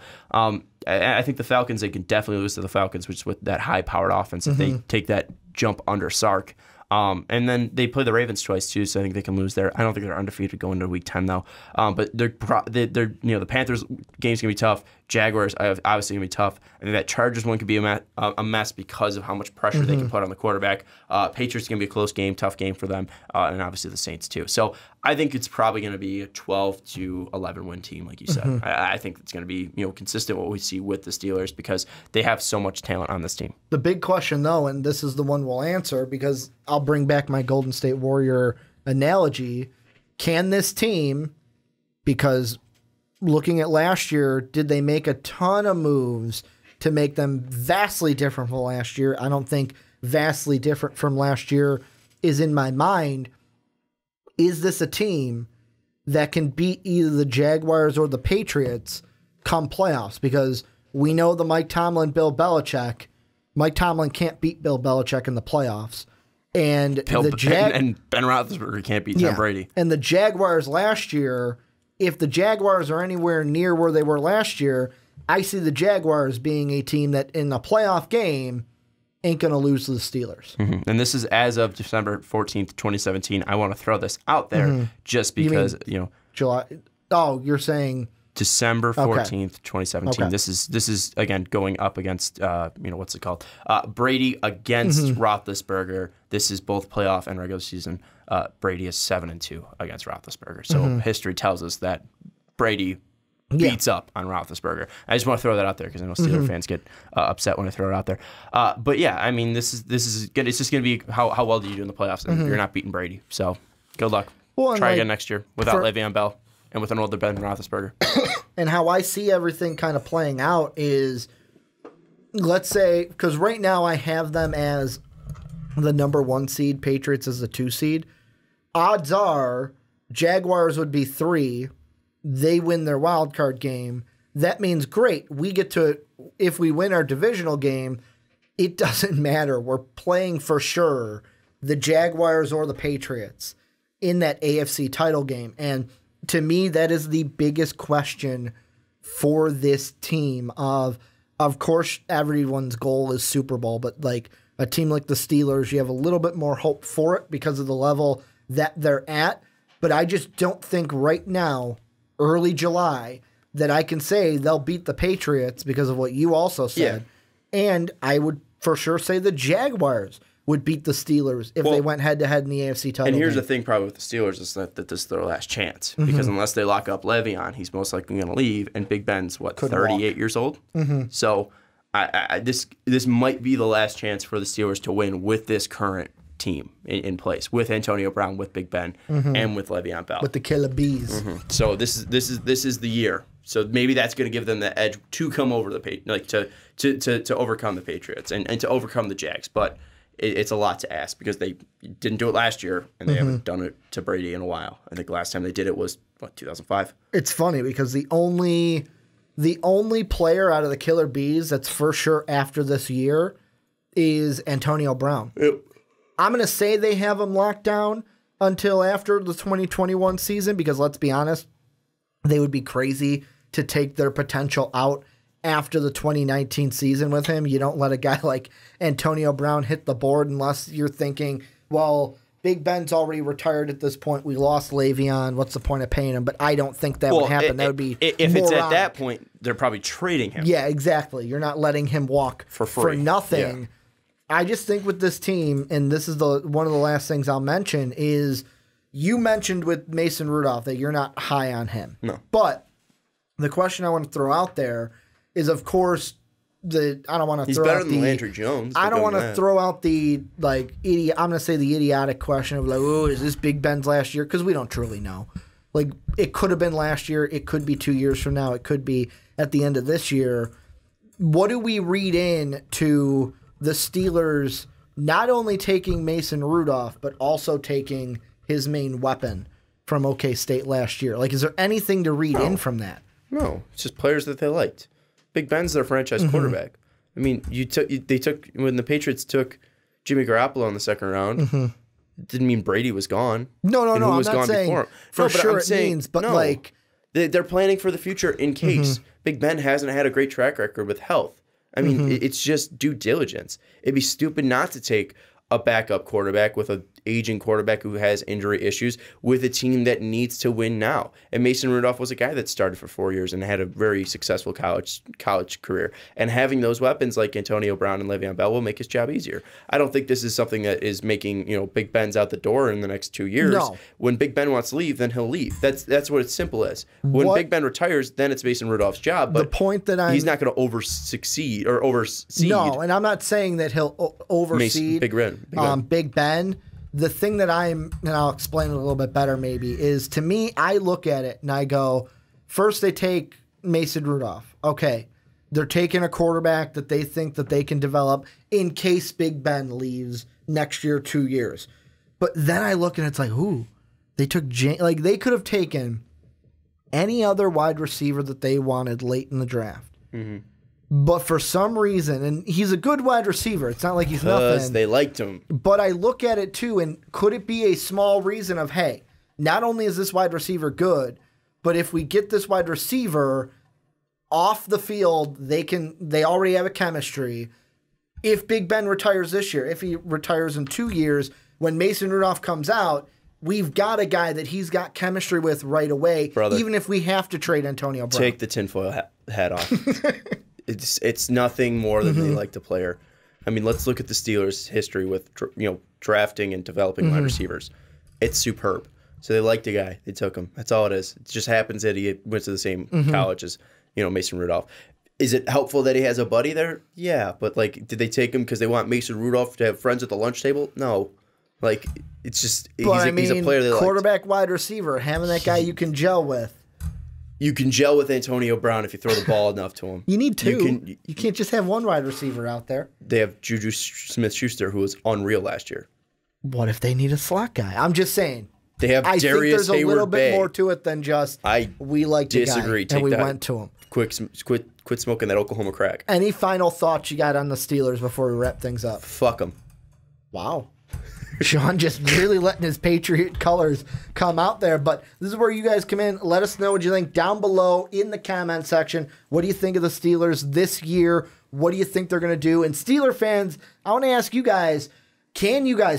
I think the Falcons, they can definitely lose to the Falcons, which is with that high-powered offense if they take that jump under Sark. And then they play the Ravens twice too, so I think they can lose there. I don't think they're undefeated going into Week 10 though. But they're the Panthers game's gonna be tough. Jaguars obviously gonna be tough. I think that Chargers one could be a mess because of how much pressure they can put on the quarterback. Patriots gonna be a close game, tough game for them, and obviously the Saints too. So I think it's probably gonna be a 12 to 11 win team, like you said. I think it's gonna be consistent what we see with the Steelers because they have so much talent on this team. The big question though, and this is the one we'll answer because I'll bring back my Golden State Warrior analogy. Can this team, because looking at last year, did they make a ton of moves to make them vastly different from last year? I don't think vastly different from last year is in my mind. Is this a team that can beat either the Jaguars or the Patriots come playoffs? Because we know the Mike Tomlin, Bill Belichick. Mike Tomlin can't beat Bill Belichick in the playoffs. And and Ben Roethlisberger can't beat Tom Brady. And the Jaguars last year, if the Jaguars are anywhere near where they were last year, I see the Jaguars being a team that in a playoff game ain't going to lose to the Steelers. And this is as of December 14th, 2017. I want to throw this out there just because, July. Oh, you're saying December 14th, 2017. Okay. This is again going up against what's it called? Brady against Roethlisberger. This is both playoff and regular season. Brady is 7-2 against Roethlisberger. So history tells us that Brady beats up on Roethlisberger. I just want to throw that out there because I know Steelers fans get upset when I throw it out there. But yeah, I mean this is good. It's just going to be how well do you do in the playoffs, and you're not beating Brady. So good luck. Well, try again next year without Le'Veon Bell and with an older Ben Roethlisberger. And how I see everything kind of playing out is, let's say, because right now I have them as the number 1 seed, Patriots as the 2 seed. Odds are Jaguars would be 3. They win their wild card game. That means great. We get to, if we win our divisional game, it doesn't matter. We're playing for sure the Jaguars or the Patriots in that AFC title game. And to me, that is the biggest question for this team. Of course, everyone's goal is Super Bowl, but like a team like the Steelers, you have a little bit more hope for it because of the level that they're at. But I just don't think right now, early July, that I can say they'll beat the Patriots because of what you also said. Yeah. And I would for sure say the Jaguars would beat the Steelers if they went head-to-head in the AFC title And here's game. the thing probably with the Steelers is that this is their last chance. Because unless they lock up Le'Veon, he's most likely going to leave. And Big Ben's, 38 years old? So this might be the last chance for the Steelers to win with this current team in place, with Antonio Brown, with Big Ben, and with Le'Veon Bell. With the Killer Bees. So this is the year. So maybe that's going to give them the edge to come over to overcome the Patriots and to overcome the Jags. But it's a lot to ask because they didn't do it last year and they haven't done it to Brady in a while. I think the last time they did it was 2005. It's funny because the only player out of the Killer Bees that's for sure after this year is Antonio Brown. Yep. I'm going to say they have him locked down until after the 2021 season because let's be honest, they would be crazy to take their potential out after the 2019 season with him. You don't let a guy like Antonio Brown hit the board unless you're thinking, well, Big Ben's already retired at this point. We lost Le'Veon. What's the point of paying him? But I don't think that would happen. That would be if it's moronic. at that point, they're probably trading him. Yeah, exactly. You're not letting him walk for free. For nothing. Yeah. I just think with this team, and this is one of the last things I'll mention, is you mentioned with Mason Rudolph that you're not high on him. No. But the question I want to throw out there is, of course, I don't want to He's throw better out than Landry Jones. I don't want to throw out the idiot. I'm going to say the idiotic question of oh, is this Big Ben's last year? Because we don't truly know. Like, it could have been last year. It could be 2 years from now. It could be at the end of this year. What do we read in to the Steelers not only taking Mason Rudolph, but also taking his main weapon from OK State last year? Like, is there anything to read in from that? No, it's just players that they liked. Big Ben's their franchise quarterback. I mean, they took when the Patriots took Jimmy Garoppolo in the second round. It didn't mean Brady was gone. No. Who was I'm not gone saying before him. for sure it means, but like they're planning for the future in case Big Ben hasn't had a great track record with health. I mean, it's just due diligence. It'd be stupid not to take a backup quarterback with an aging quarterback who has injury issues with a team that needs to win now. And Mason Rudolph was a guy that started for 4 years and had a very successful college career. And having those weapons like Antonio Brown and Le'Veon Bell will make his job easier. I don't think this is something that is making Big Ben's out the door in the next 2 years. No. When Big Ben wants to leave, then he'll leave. That's what it's simple as. When Big Ben retires, then it's Mason Rudolph's job. But the point that he's not going to overseed. No, and I'm not saying that he'll overseed Big Ben. The thing that and I'll explain it a little bit better maybe, is to me, I look at it and I go, first they take Mason Rudolph. Okay, they're taking a quarterback that they think that they can develop in case Big Ben leaves next year, 2 years. But then I look and it's like, ooh, they took they could have taken any other wide receiver that they wanted late in the draft. But for some reason, and he's a good wide receiver. It's not like he's nothing. Because they liked him. But I look at it too, and could it be a small reason of, hey, not only is this wide receiver good, but if we get this wide receiver off the field, they already have a chemistry. If Big Ben retires this year, if he retires in 2 years, when Mason Rudolph comes out, we've got a guy that he's got chemistry with right away, Brother, even if we have to trade Antonio Brown. Take the tinfoil hat off. It's nothing more than they like the player. I mean, let's look at the Steelers' history with drafting and developing wide receivers. It's superb. So they liked the guy. They took him. That's all it is. It just happens that he went to the same college as Mason Rudolph. Is it helpful that he has a buddy there? Yeah, but did they take him because they want Mason Rudolph to have friends at the lunch table? No. It's just he's a player they like. Quarterback, wide receiver, having that guy you can gel with. You can gel with Antonio Brown if you throw the ball enough to him. You need two. You can't just have one wide receiver out there. They have Juju Smith-Schuster, who was unreal last year. What if they need a slot guy? I'm just saying. They have I Darius think there's a little bit Hayward-Bay. more to it than just we like the guy and we went to him. Quit smoking that Oklahoma crack. Any final thoughts you got on the Steelers before we wrap things up? Fuck them. Wow. Sean just really letting his Patriot colors come out there. But this is where you guys come in. Let us know what you think down below in the comment section. What do you think of the Steelers this year? What do you think they're going to do? And Steeler fans, I want to ask you guys,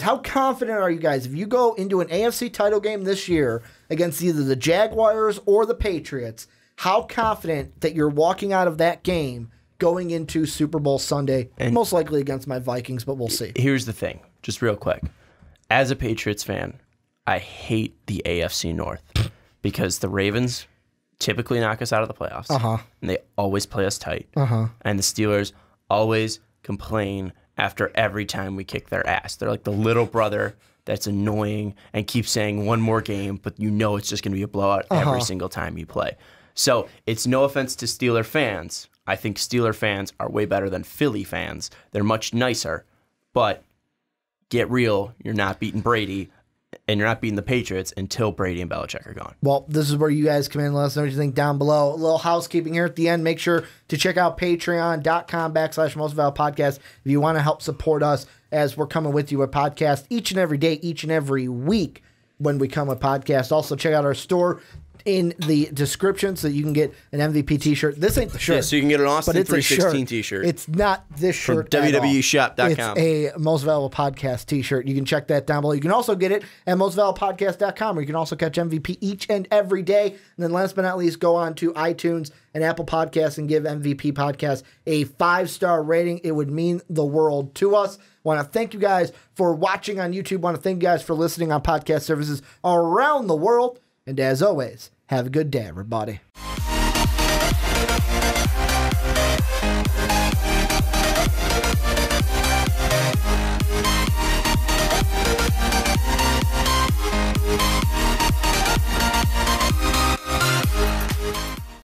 how confident are you guys if you go into an AFC title game this year against either the Jaguars or the Patriots, how confident that you're walking out of that game going into Super Bowl Sunday, and most likely against my Vikings, but we'll see. Here's the thing, just real quick. As a Patriots fan, I hate the AFC North because the Ravens typically knock us out of the playoffs, and they always play us tight. And the Steelers always complain after every time we kick their ass. They're like the little brother that's annoying and keeps saying one more game, but it's just going to be a blowout every single time you play. So it's no offense to Steeler fans. I think Steeler fans are way better than Philly fans. They're much nicer, but get real. You're not beating Brady, and you're not beating the Patriots until Brady and Belichick are gone. Well, this is where you guys come in and let us know what you think down below. A little housekeeping here at the end. Make sure to check out patreon.com/mostvaluable podcast if you want to help support us as we're coming with you a podcast each and every day, each and every week when we come with podcasts. Also, check out our store. in the description so that you can get an MVP t-shirt. This ain't the shirt. Yeah, so you can get an Austin but it's 316 a t-shirt. It's not this shirt from at all. WWEshop.com. It's a Most Valuable Podcast t-shirt. You can check that down below. You can also get it at mostvaluablepodcast.com, where you can also catch MVP each and every day. And then last but not least, go on to iTunes and Apple Podcasts and give MVP Podcast a 5-star rating. It would mean the world to us. Want to thank you guys for watching on YouTube. Want to thank you guys for listening on podcast services around the world. And as always, have a good day, everybody.